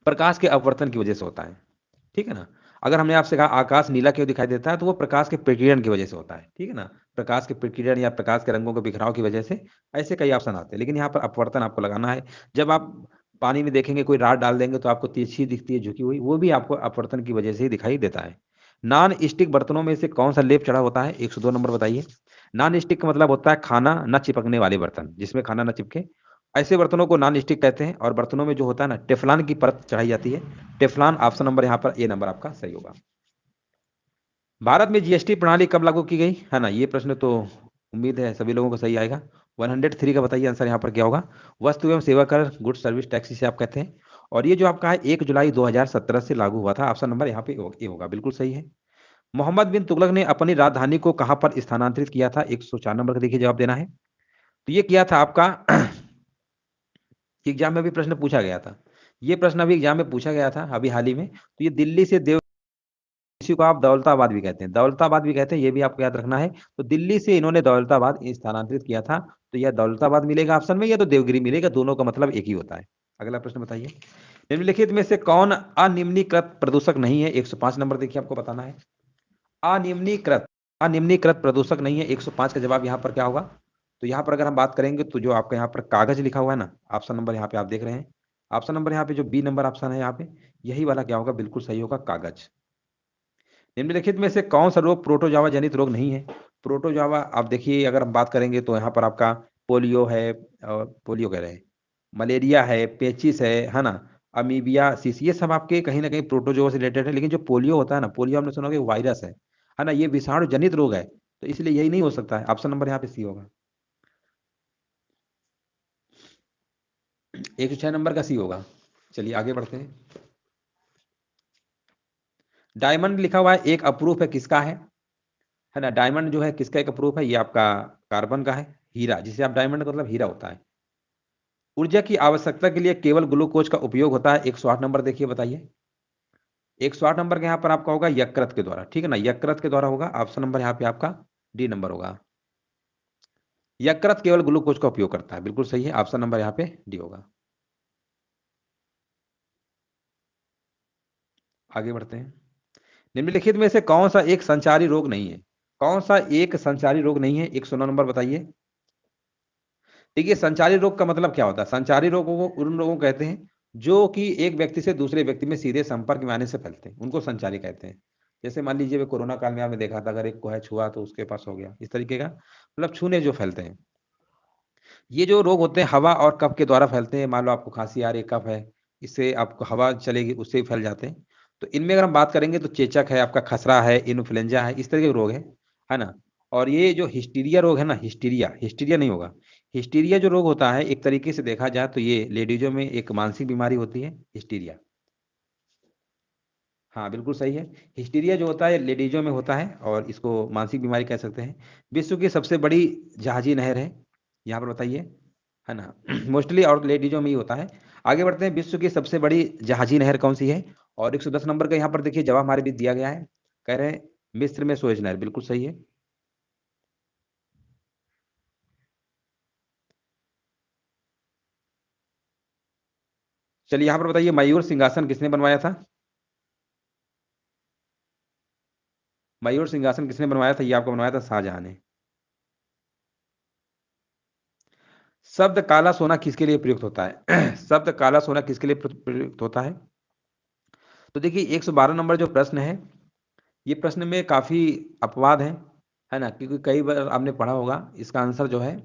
S2: प्रकाश के अपवर्तन की वजह से होता है, ठीक है ना। अगर हमने आपसे कहा आकाश नीला क्यों दिखाई देता है, तो वो प्रकाश के प्रकीर्णन की वजह से होता है, ठीक है ना। प्रकाश के प्रकीर्णन या प्रकाश के रंगों के बिखराव की वजह से ऐसे कई ऑप्शन आते हैं, लेकिन यहाँ पर अपवर्तन आपको लगाना है। जब आप पानी में देखेंगे कोई राड डाल देंगे तो आपको तिरछी दिखती है झुकी हुई, वो भी आपको अपवर्तन की वजह से ही दिखाई देता है। नॉन स्टिक बर्तनों में से कौन सा लेप चढ़ा होता है? 102 नंबर बताइए। नॉन स्टिक का मतलब होता है खाना न चिपकने वाले बर्तन, जिसमें खाना न चिपके, ऐसे बर्तनों को नॉन स्टिक कहते हैं। और बर्तनों में जो होता है ना, टेफ्लॉन की परत चढ़ाई जाती है। टेफ्लॉन, ऑप्शन नंबर यहाँ पर ए नंबर आपका सही होगा। भारत में जीएसटी प्रणाली कब लागू की गई, है ना? ये प्रश्न तो उम्मीद है सभी लोगों को सही आएगा। 103 का बताइए आंसर यहाँ पर क्या होगा? वस्तु एवं सेवा कर, गुड सर्विस टैक्स जिसे आप कहते हैं। और ये जो आपका है 1 जुलाई 2017 से लागू हुआ था। ऑप्शन नंबर यहाँ पे ए होगा, बिल्कुल सही है। मोहम्मद बिन तुगलक ने अपनी राजधानी को कहाँ पर स्थानांतरित किया था? 104 नंबर का देखिए जवाब देना है। तो ये किया था आपका एग्जाम में भी प्रश्न पूछा गया था। ये प्रश्न अभी एग्जाम में पूछा गया था अभी हाल ही में। तो ये दिल्ली से देव, इसी को आप दौलताबाद भी कहते हैं, दौलताबाद भी कहते हैं, ये भी आपको याद रखना है। तो दिल्ली से इन्होंने दौलताबाद स्थानांतरित किया था। तो यह दौलताबाद मिलेगा ऑप्शन में, या तो देवगिरी मिलेगा, दोनों का मतलब एक ही होता है। अगला प्रश्न बताइए। निम्नलिखित में से कौन अनिम्नीकृत प्रदूषक नहीं है? 105 नंबर देखिए आपको बताना है। अनिम्नीकृत, अनिम्नीकृत प्रदूषक नहीं है। 105 का जवाब यहाँ पर क्या होगा? तो यहाँ पर अगर हम बात करेंगे तो जो आपका यहाँ पर कागज लिखा हुआ है ना, ऑप्शन नंबर यहाँ पे आप देख रहे हैं। ऑप्शन नंबर यहाँ पे जो बी नंबर ऑप्शन है यहाँ पे, यही वाला क्या होगा? बिल्कुल सही होगा, कागज। निम्नलिखित में से कौन सा रोग प्रोटोजोआ जनित रोग नहीं है? प्रोटोजोआ आप देखिए, अगर हम बात करेंगे तो यहाँ पर आपका पोलियो है, पोलियो कह रहे हैं, मलेरिया है, पेचिस है ना, अमीबिया सिस, ये सब आपके कहीं ना कहीं प्रोटोजोआ से रिलेटेड है। लेकिन जो पोलियो होता है ना, पोलियो हमने सुना होगा वायरस है ना, ये विषाणु जनित रोग है, तो इसलिए यही नहीं हो सकता है। ऑप्शन नंबर यहाँ पे सी होगा। 106 नंबर का सी होगा। चलिए आगे बढ़ते हैं। डायमंड लिखा हुआ है, एक अप्रूफ है, किसका है ना? डायमंड जो है किसका एक अप्रूफ है? ये आपका कार्बन का है। हीरा, जिसे आप डायमंड का मतलब हीरा होता है। ऊर्जा की आवश्यकता के लिए केवल ग्लूकोज का उपयोग होता है। 108 नंबर देखिए बताइए। 108 नंबर के यहाँ पर आपका होगा यकृत के द्वारा, ठीक है ना, यकृत के द्वारा होगा। ऑप्शन नंबर यहाँ पे आपका डी नंबर होगा। यकृत केवल ग्लूकोज का उपयोग करता है, बिल्कुल सही है। ऑप्शन नंबर यहाँ पे डी होगा। आगे बढ़ते हैं। निम्नलिखित में से कौन सा एक संचारी रोग नहीं है? कौन सा एक संचारी रोग नहीं है? 109 नंबर बताइए। देखिए संचारी रोग का मतलब क्या होता है? संचारी रोगों को उन लोगों को कहते हैं जो कि एक व्यक्ति से दूसरे व्यक्ति में सीधे संपर्क में आने से फैलते हैं, उनको संचारी कहते हैं। जैसे मान लीजिए कोरोना काल में आपने देखा था, अगर एक को है छुआ तो उसके पास हो गया, इस तरीके का मतलब छूने जो फैलते हैं। ये जो रोग होते हैं हवा और कफ के द्वारा फैलते हैं। मान लो आपको खांसी आ रही है, कफ है, इससे आपको हवा चलेगी, उससे भी फैल जाते हैं। तो इनमें अगर हम बात करेंगे तो चेचक है, आपका खसरा है, इन्फ्लुएंजा है, इस तरह के रोग है ना। और ये जो हिस्टीरिया रोग है ना, हिस्टीरिया हिस्टीरिया नहीं होगा, हिस्टीरिया जो रोग होता है एक तरीके से देखा जाए तो ये लेडीजों में एक मानसिक बीमारी होती है हिस्टीरिया। हाँ बिल्कुल सही है। हिस्टीरिया जो होता है लेडीजों में होता है और इसको मानसिक बीमारी कह सकते हैं। विश्व की सबसे बड़ी जहाजी नहर है, यहाँ पर बताइए, है ना। मोस्टली और लेडीजों में ही होता है। आगे बढ़ते हैं, विश्व की सबसे बड़ी जहाजी नहर कौन सी है? और 110 नंबर का यहाँ पर देखिए जवाब हमारे भी दिया गया है, कह रहे हैं मिस्र में सुएज नहर, बिल्कुल सही है। चलिए यहाँ पर बताइए, मयूर सिंहासन किसने बनवाया था? मयूर सिंहासन किसने बनवाया था? ये आपको बनवाया था शाहजहां ने। शब्द काला सोना किसके लिए प्रयुक्त होता है? शब्द काला सोना किसके लिए प्रयुक्त होता है? तो देखिए 112 नंबर जो प्रश्न है, ये प्रश्न में काफी अपवाद है ना, क्योंकि कई बार आपने पढ़ा होगा इसका आंसर जो है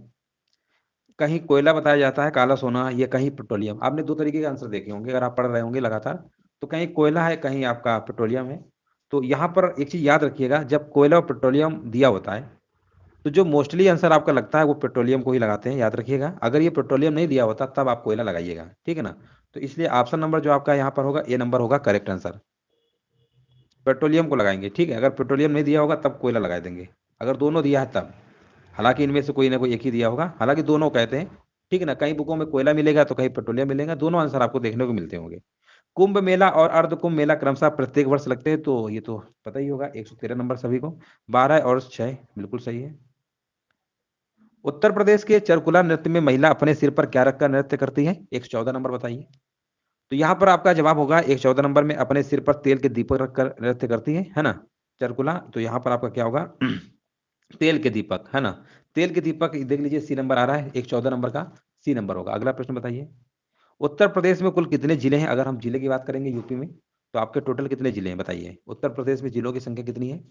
S2: कहीं कोयला बताया जाता है काला सोना, या कहीं पेट्रोलियम। आपने दो तरीके के आंसर देखे होंगे अगर आप पढ़ रहे होंगे लगातार, तो कहीं कोयला है, कहीं आपका पेट्रोलियम है। तो यहाँ पर एक चीज याद रखिएगा, जब कोयला और पेट्रोलियम दिया होता है तो जो मोस्टली आंसर आपका लगता है वो पेट्रोलियम को ही लगाते हैं, याद रखिएगा। अगर ये पेट्रोलियम नहीं दिया होता तब आप कोयला लगाइएगा, ठीक है ना। तो इसलिए ऑप्शन नंबर जो आपका यहाँ पर होगा, ए नंबर होगा करेक्ट आंसर, पेट्रोलियम को लगाएंगे, ठीक है। अगर पेट्रोलियम नहीं दिया होगा तब कोयला लगा देंगे, अगर दोनों दिया है तब। हालांकि इनमें से कोई ना कोई एक ही दिया होगा, हालांकि दोनों कहते हैं, ठीक है ना। कई बुकों में कोयला मिलेगा तो कहीं पेट्रोलियम मिलेगा, दोनों आंसर आपको देखने को मिलते होंगे। कुंभ मेला और अर्ध कुंभ मेला क्रमशः प्रत्येक वर्ष लगते हैं, तो ये तो पता ही होगा, 113 नंबर सभी को। 12 और 6 बिल्कुल सही है। उत्तर प्रदेश के चरकुला नृत्य में महिला अपने सिर पर क्या रखकर नृत्य करती है? 114 नंबर बताइए। तो यहाँ पर आपका जवाब होगा 114 नंबर में, अपने सिर पर तेल के दीपक रखकर नृत्य करती है ना, चरकुला। तो यहाँ पर आपका क्या होगा? तेल के दीपक, है ना। तेल के दीपक देख लीजिए, सी नंबर आ रहा है, 114 नंबर का सी नंबर होगा। अगला प्रश्न बताइए, उत्तर प्रदेश में कुल कितने जिले हैं? अगर हम जिले की बात करेंगे यूपी में, तो आपके टोटल कितने जिले हैं बताइए? उत्तर प्रदेश में जिलों की संख्या कितनी है?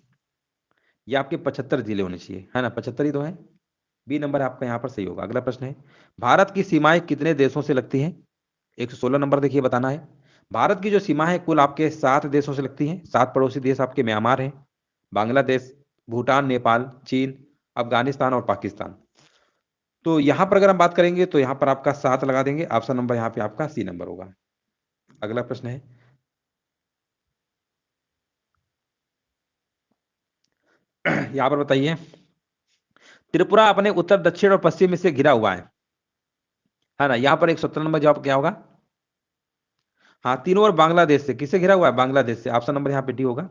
S2: ये आपके 75 जिले होने चाहिए, है ना, 75 ही तो है। बी नंबर आपका यहाँ पर सही होगा। अगला प्रश्न है, भारत की सीमाएं कितने देशों से लगती हैं? 116 नंबर देखिए बताना है। भारत की जो सीमा है कुल आपके 7 देशों से लगती है। 7 पड़ोसी देश आपके म्यांमार है, बांग्लादेश, भूटान, नेपाल, चीन, अफगानिस्तान और पाकिस्तान। तो यहाँ पर अगर हम बात करेंगे तो यहाँ पर आपका 7 लगा देंगे, ऑप्शन नंबर यहाँ पे आपका सी नंबर होगा। अगला प्रश्न है, यहाँ पर बताइए, त्रिपुरा अपने उत्तर दक्षिण और पश्चिम से घिरा हुआ है ना। यहाँ पर 117 नंबर जवाब क्या होगा? हाँ, तीनों और बांग्लादेश से, किससे घिरा हुआ है? बांग्लादेश से। ऑप्शन नंबर यहाँ पे डी होगा।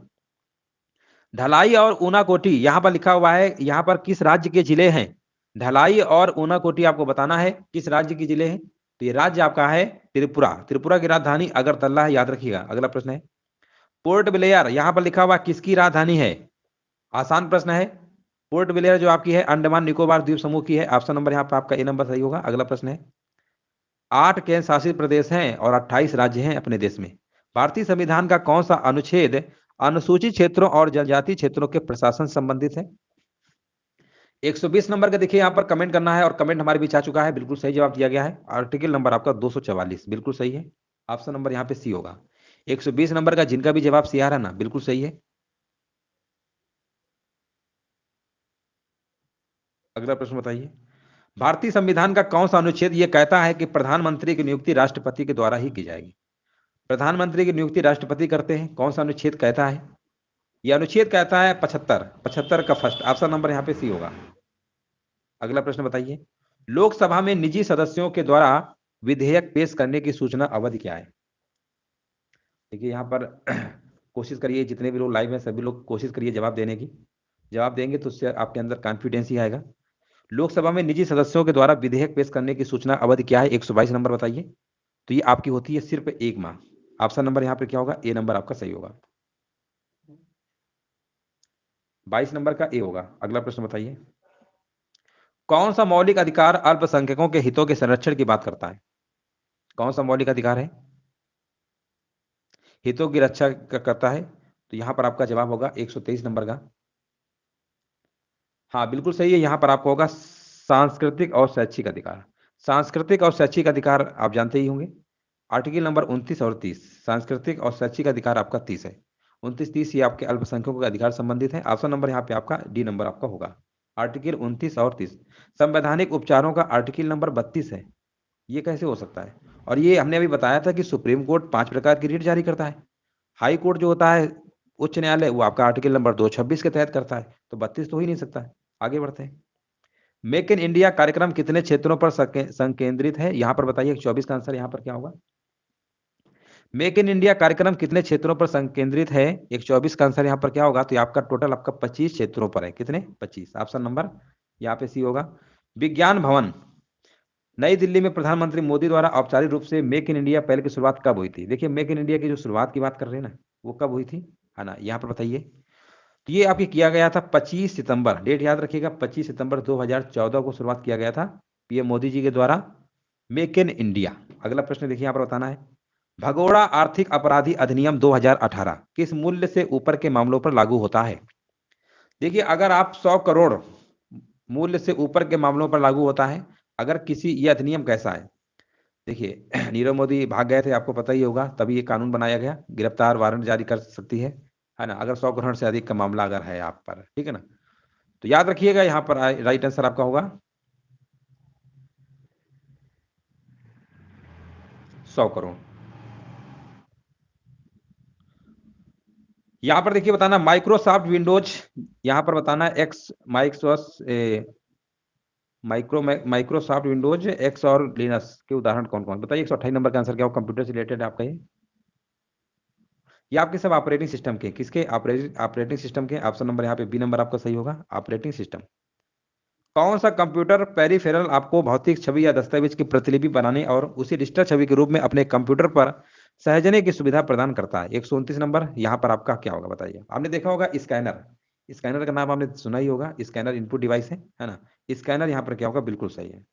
S2: ढलाई और ऊनाकोटी यहाँ पर लिखा हुआ है, यहाँ पर किस राज्य के जिले हैं? ढलाई और ऊनाकोटी आपको बताना है किस राज्य के जिले हैं। तो ये राज्य आपका है त्रिपुरा। त्रिपुरा की राजधानी अगरतला है, याद रखिएगा। अगला प्रश्न है, पोर्ट ब्लेयर यहाँ पर लिखा हुआ किसकी राजधानी है? आसान प्रश्न है। पोर्ट ब्लेयर जो आपकी है अंडमान निकोबार द्वीप समूह की है। ऑप्शन नंबर यहाँ पर आपका ए नंबर सही होगा। अगला प्रश्न है, 8 केंद्र शासित प्रदेश हैं और 28 राज्य हैं अपने देश में। भारतीय संविधान का कौन सा अनुच्छेद अनुसूचित क्षेत्रों और जनजातीय क्षेत्रों के प्रशासन से संबंधित है? 120 नंबर का देखिए यहाँ पर कमेंट करना है, और कमेंट हमारे बीच आ चुका है, बिल्कुल सही जवाब दिया गया है। आर्टिकल नंबर आपका 244 बिल्कुल सही है। ऑप्शन नंबर यहाँ पे सी होगा। 120 नंबर का जिनका भी जवाब सी आ रहा है ना, बिल्कुल सही है। अगला प्रश्न बताइए, भारतीय संविधान का कौन सा अनुच्छेद ये कहता है कि प्रधानमंत्री की नियुक्ति राष्ट्रपति के द्वारा ही की जाएगी? प्रधानमंत्री की नियुक्ति राष्ट्रपति करते हैं, कौन सा अनुच्छेद कहता है? यह अनुच्छेद कहता है 75, 75 का फर्स्ट ऑप्शन नंबर यहाँ पे सी होगा। अगला प्रश्न बताइए, लोकसभा में निजी सदस्यों के द्वारा विधेयक पेश करने की सूचना अवधि क्या है? देखिए यहाँ पर कोशिश करिए, जितने भी लोग लाइव हैं सभी लोग कोशिश करिए जवाब देने की। जवाब देंगे तो उससे आपके अंदर कॉन्फिडेंस ही आएगा। लोकसभा में निजी सदस्यों के द्वारा विधेयक पेश करने की सूचना अवधि क्या है? 122 नंबर बताइए। तो ये आपकी होती है सिर्फ 1 माह। ऑप्शन नंबर यहाँ पे क्या होगा? ए नंबर आपका सही होगा। 22 नंबर का ए होगा। अगला प्रश्न बताइए, कौन सा मौलिक अधिकार अल्पसंख्यकों के हितों के संरक्षण की बात करता है? कौन सा मौलिक अधिकार है हितों की रक्षा करता है? तो यहां पर आपका जवाब होगा 123 नंबर का। हाँ बिल्कुल सही है, यहाँ पर आपको होगा सांस्कृतिक और शैक्षिक अधिकार। सांस्कृतिक और शैक्षिक अधिकार आप जानते ही होंगे, आर्टिकल नंबर 29 और 30। सांस्कृतिक और शैक्षिक अधिकार आपका 30 है। 29-30 ये आपके अल्पसंख्यकों के अधिकार संबंधित है। ऑप्शन नंबर यहाँ पे आपका डी नंबर आपका होगा, आर्टिकल 29 और 30। संवैधानिक उपचारों का आर्टिकल नंबर 32 है। ये कैसे हो सकता है? और ये हमने अभी बताया था कि सुप्रीम कोर्ट 5 प्रकार की रिट जारी करता है। हाई कोर्ट जो होता है, उच्च न्यायालय, वो आपका आर्टिकल नंबर 226 के तहत करता है, तो 32 तो हो ही नहीं सकता है। आगे बढ़ते हैं। मेक इन इंडिया कार्यक्रम कितने क्षेत्रों पर संकेंद्रित है? यहाँ पर बताइए, 24 का आंसर यहाँ पर क्या होगा? मेक इन इंडिया कार्यक्रम कितने क्षेत्रों पर संकेंद्रित है? 124 का आंसर यहाँ पर क्या होगा? तो ये आपका टोटल आपका 25 क्षेत्रों पर है। कितने? 25। ऑप्शन नंबर यहाँ पे सी होगा। विज्ञान भवन नई दिल्ली में प्रधानमंत्री मोदी द्वारा औपचारिक रूप से मेक इन इंडिया पहल की शुरुआत कब हुई थी? देखिए, मेक इन इंडिया की जो शुरुआत की बात कर रहे हैं ना, वो कब हुई थी, है ना? यहाँ पर बताइए। तो ये आपके किया गया था 25 सितंबर, डेट याद रखिएगा, 25 सितंबर 2014 को शुरुआत किया गया था पीएम मोदी जी के द्वारा मेक इन इंडिया। अगला प्रश्न देखिए, यहाँ पर बताना है, भगोड़ा आर्थिक अपराधी अधिनियम 2018 किस मूल्य से ऊपर के मामलों पर लागू होता है? देखिए, अगर आप 100 करोड़ मूल्य से ऊपर के मामलों पर लागू होता है। अगर किसी, ये अधिनियम कैसा है? देखिए, नीरव मोदी भाग गए थे, आपको पता ही होगा, तभी ये कानून बनाया गया, गिरफ्तार वारंट जारी कर सकती है ना, अगर 100 करोड़ से अधिक का मामला अगर है आप पर, ठीक है ना। तो याद रखिएगा, यहाँ पर राइट आंसर आपका होगा 100 करोड़। यहाँ पर देखिए, बताना माइक्रोसॉफ्ट विंडोज, यहाँ पर बताना एक्स माइक्रोसॉफ्ट विंडोज एक्स और लिनक्स के उदाहरण कौन कौन? बताइए, 128 नंबर का आंसर क्या हो? कंप्यूटर से रिलेटेड आपका ये आपके सब ऑपरेटिंग सिस्टम के, किसके ऑपरेटिंग सिस्टम के? ऑप्शन नंबर यहाँ पे बी नंबर आपका सही होगा, ऑपरेटिंग सिस्टम। कौन सा कंप्यूटर पेरिफेरल आपको भौतिक छवि या दस्तावेज की प्रतिलिपि बनाने और उसी डिजिटल छवि के रूप में अपने कंप्यूटर पर सहेजने की सुविधा प्रदान करता है? 129 नंबर यहाँ पर आपका क्या होगा? बताइए। आपने देखा होगा स्कैनर, स्कैनर का नाम आपने सुना ही होगा, स्कैनर इनपुट डिवाइस है ना। स्कैनर यहाँ पर क्या होगा? बिल्कुल सही है,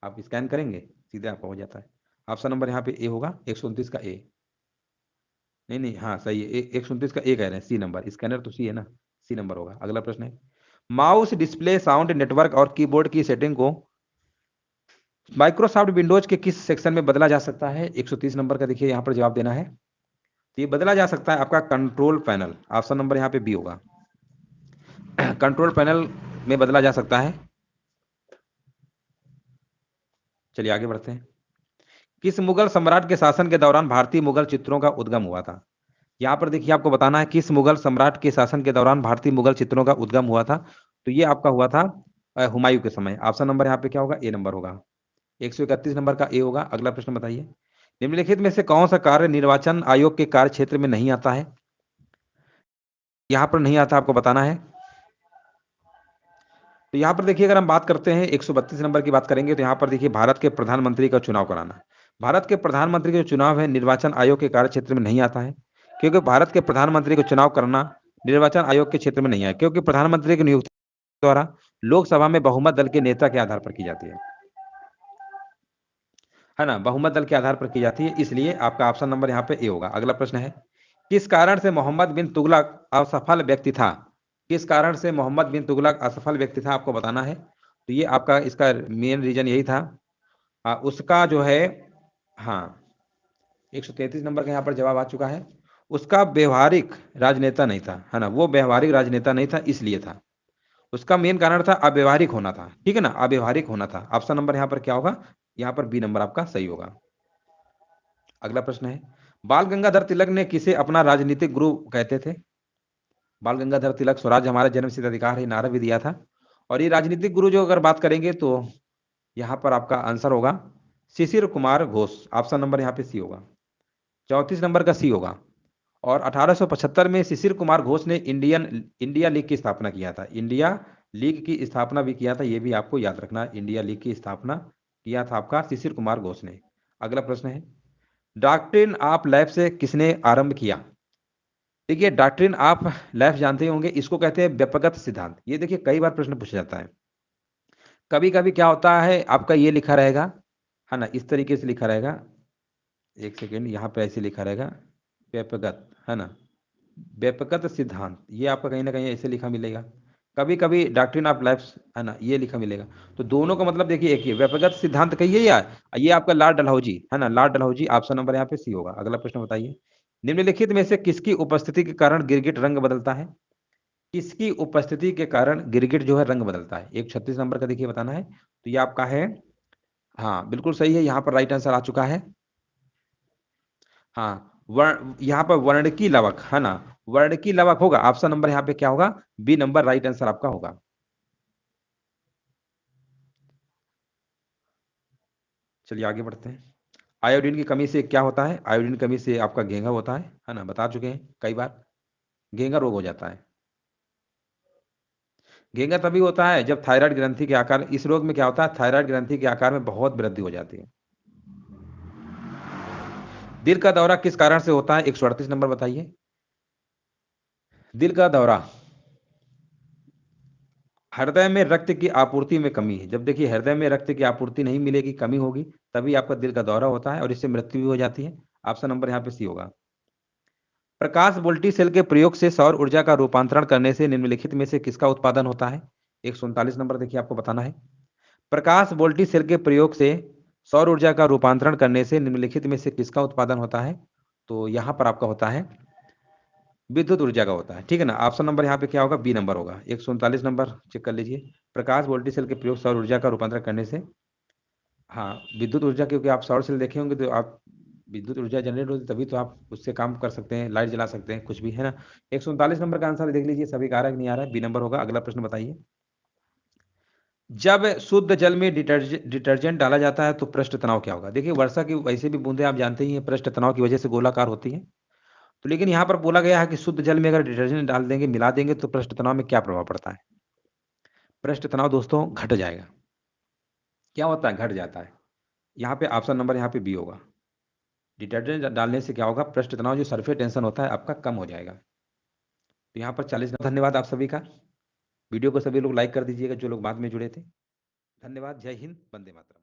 S2: आप स्कैन करेंगे सीधे आपका हो जाता है। ऑप्शन नंबर यहाँ पे ए होगा, 129 का ए। नहीं नहीं, हाँ सही है, 129 का ए कह रहे हैं, सी नंबर, स्कैनर तो सी है ना, सी नंबर होगा। अगला प्रश्न है, माउस डिस्प्ले साउंड नेटवर्क और कीबोर्ड की सेटिंग को माइक्रोसॉफ्ट विंडोज के किस सेक्शन में बदला जा सकता है? 130 नंबर का देखिए, यहाँ पर जवाब देना है। तो ये बदला जा सकता है आपका कंट्रोल पैनल, ऑप्शन नंबर यहाँ पे बी होगा, कंट्रोल पैनल में बदला जा सकता है। चलिए आगे बढ़ते हैं। किस मुगल सम्राट के शासन के दौरान भारतीय मुगल चित्रों का उद्गम हुआ था? यहाँ पर देखिए, आपको बताना है किस मुगल सम्राट के शासन के दौरान भारतीय मुगल चित्रों का उद्गम हुआ था। तो ये आपका हुआ था हुमायूं के समय। ऑप्शन नंबर यहाँ पे क्या होगा? ए नंबर होगा, 131 नंबर का ए होगा। अगला प्रश्न बताइए, निम्नलिखित में से कौन सा कार्य निर्वाचन आयोग के कार्य क्षेत्र में नहीं आता है? यहाँ पर नहीं आता, आपको बताना है। तो यहाँ पर देखिए, अगर हम बात करते हैं 132 नंबर की बात करेंगे, तो यहाँ पर देखिए, भारत के प्रधानमंत्री का चुनाव कराना। भारत के प्रधानमंत्री का जो चुनाव है, निर्वाचन आयोग के कार्य क्षेत्र में नहीं आता है, क्योंकि भारत के प्रधानमंत्री को चुनाव करना निर्वाचन आयोग के क्षेत्र में नहीं है, क्योंकि प्रधानमंत्री की नियुक्ति द्वारा लोकसभा में बहुमत दल के नेता के आधार पर की जाती है ना, बहुमत दल के आधार पर की जाती है, इसलिए आपका ऑप्शन नंबर यहाँ पे ए होगा। अगला प्रश्न है, किस कारण से मोहम्मद बिन तुगलक असफल व्यक्ति था? किस कारण से मोहम्मद बिन तुगलक असफल व्यक्ति था, आपको बताना है। तो ये आपका इसका मेन रीजन यही था, उसका जो है, हाँ 133 नंबर का यहाँ पर जवाब आ चुका है, उसका व्यवहारिक राजनेता नहीं था, है ना, वो व्यवहारिक राजनेता नहीं था, इसलिए था। उसका मेन कारण था अव्यवहारिक होना था, ठीक है ना, अव्यवहारिक होना था। ऑप्शन नंबर यहाँ पर क्या होगा? यहाँ पर बी नंबर आपका सही होगा। अगला प्रश्न है, बाल गंगाधर तिलक ने किसे अपना राजनीतिक गुरु कहते थे? बाल गंगाधर तिलक स्वराज हमारा जन्मसिद्ध अधिकार है नारा भी दिया था, और ये राजनीतिक गुरु जो अगर बात करेंगे तो यहाँ पर आपका आंसर होगा शिशिर कुमार घोष। ऑप्शन नंबर यहाँ पे सी होगा, 34 नंबर का सी होगा। और 1875 में शिशिर कुमार घोष ने इंडिया लीग की स्थापना किया था, इंडिया लीग की स्थापना भी किया था, ये भी आपको याद रखना, इंडिया लीग की स्थापना किया था आपका शिशिर कुमार घोष ने। अगला प्रश्न है, डॉक्ट्रिन ऑफ लाइफ से किसने आरंभ किया? देखिए, डॉक्ट्रिन ऑफ लाइफ जानते होंगे, इसको कहते हैं व्यक्तिगत सिद्धांत। ये देखिए, कई बार प्रश्न पूछा जाता है, कभी कभी क्या होता है, आपका ये लिखा रहेगा, है ना, इस तरीके से लिखा रहेगा, एक सेकेंड, यहाँ पे ऐसे लिखा रहेगा व्यक्तिगत, है ना, व्यक्तिगत सिद्धांत, ये आपका कहीं ना कहीं ऐसे लिखा मिलेगा, कभी कभी डॉक्ट्रिन ऑफ लाइफ, है ना, ये लिखा मिलेगा। तो दोनों का मतलब देखिए एक ही है। व्यक्तिगत सिद्धांत कहिए या ये आपका लॉर्ड डलहौजी, है ना, लॉर्ड डलहौजी। ऑप्शन नंबर यहाँ पे सी होगा। अगला प्रश्न बताइए, निम्नलिखित में से किसकी उपस्थिति के कारण गिरगिट रंग बदलता है? किसकी उपस्थिति के कारण गिरगिट जो है रंग बदलता है? 136 नंबर का देखिए बताना है। तो ये आपका है, हाँ बिल्कुल सही है, यहाँ पर राइट आंसर आ चुका है। हाँ, यहाँ पर वर्णकी लवक, है ना, वर्णकी लवक होगा। ऑप्शन नंबर यहाँ पे क्या होगा? बी नंबर राइट आंसर आपका होगा। चलिए आगे बढ़ते हैं। आयोडीन की कमी से क्या होता है? आयोडीन की कमी से आपका घेंघा होता है ना, बता चुके हैं कई बार, घेंघा रोग हो जाता है। घेंघा तभी होता है जब थायराइड ग्रंथि के आकार, इस रोग में क्या होता है, थायराइड ग्रंथि के आकार में बहुत वृद्धि हो जाती है। दिल का दौरा किस कारण से होता है? 138 नंबर बताइए। दिल का दौरा, हृदय में रक्त की आपूर्ति में कमी है। जब देखिए हृदय में रक्त की आपूर्ति नहीं मिलेगी, कमी होगी, तभी आपका दिल का दौरा होता है और इससे मृत्यु भी हो जाती है। ऑप्शन नंबर यहाँ पे सी होगा। प्रकाश वोल्टी सेल के प्रयोग से सौर ऊर्जा का रूपांतरण करने से निम्नलिखित में से किसका उत्पादन होता है? 139 नंबर देखिए आपको बताना है। प्रकाश वोल्टी सेल के प्रयोग से सौर ऊर्जा का रूपांतरण करने से निम्नलिखित में से किसका उत्पादन होता है? तो यहाँ पर आपका होता है विद्युत ऊर्जा का होता है, ठीक है ना। ऑप्शन नंबर यहाँ पे क्या होगा? बी नंबर होगा। 139 नंबर चेक कर लीजिए। प्रकाश वोल्टी सेल के प्रयोग सौर ऊर्जा का रूपांतरण करने से, हाँ विद्युत ऊर्जा, क्योंकि आप सौर सेल देखे होंगे तो आप विद्युत ऊर्जा जनरेट होती तभी तो आप उससे काम कर सकते हैं, लाइट जला सकते हैं, कुछ भी, है ना। 139 नंबर का आंसर देख लीजिए, सभी का आ रहा है कि नहीं आ रहा है? बी नंबर होगा। अगला प्रश्न बताइए, जब शुद्ध जल में डिटर्जेंट डाला जाता है तो पृष्ठ तनाव क्या होगा? देखिए वर्षा की वैसे भी बूंदे आप जानते ही हैं पृष्ठ तनाव की वजह से गोलाकार होती हैं। तो लेकिन यहाँ पर बोला गया है कि शुद्ध जल में अगर डिटर्जेंट डाल देंगे, मिला देंगे, तो पृष्ठ तनाव में क्या प्रभाव पड़ता है? पृष्ठ तनाव दोस्तों घट जाएगा। क्या होता है? घट जाता है। यहाँ पे ऑप्शन नंबर यहाँ पे बी होगा। डिटर्जेंट डालने से क्या होगा? पृष्ठ तनाव जो सरफेस टेंशन होता है आपका कम हो जाएगा। तो यहाँ पर 40। धन्यवाद आप सभी का। वीडियो को सभी लोग लाइक कर दीजिएगा जो लोग बाद में जुड़े थे। धन्यवाद। जय हिंद, वंदे मातरम।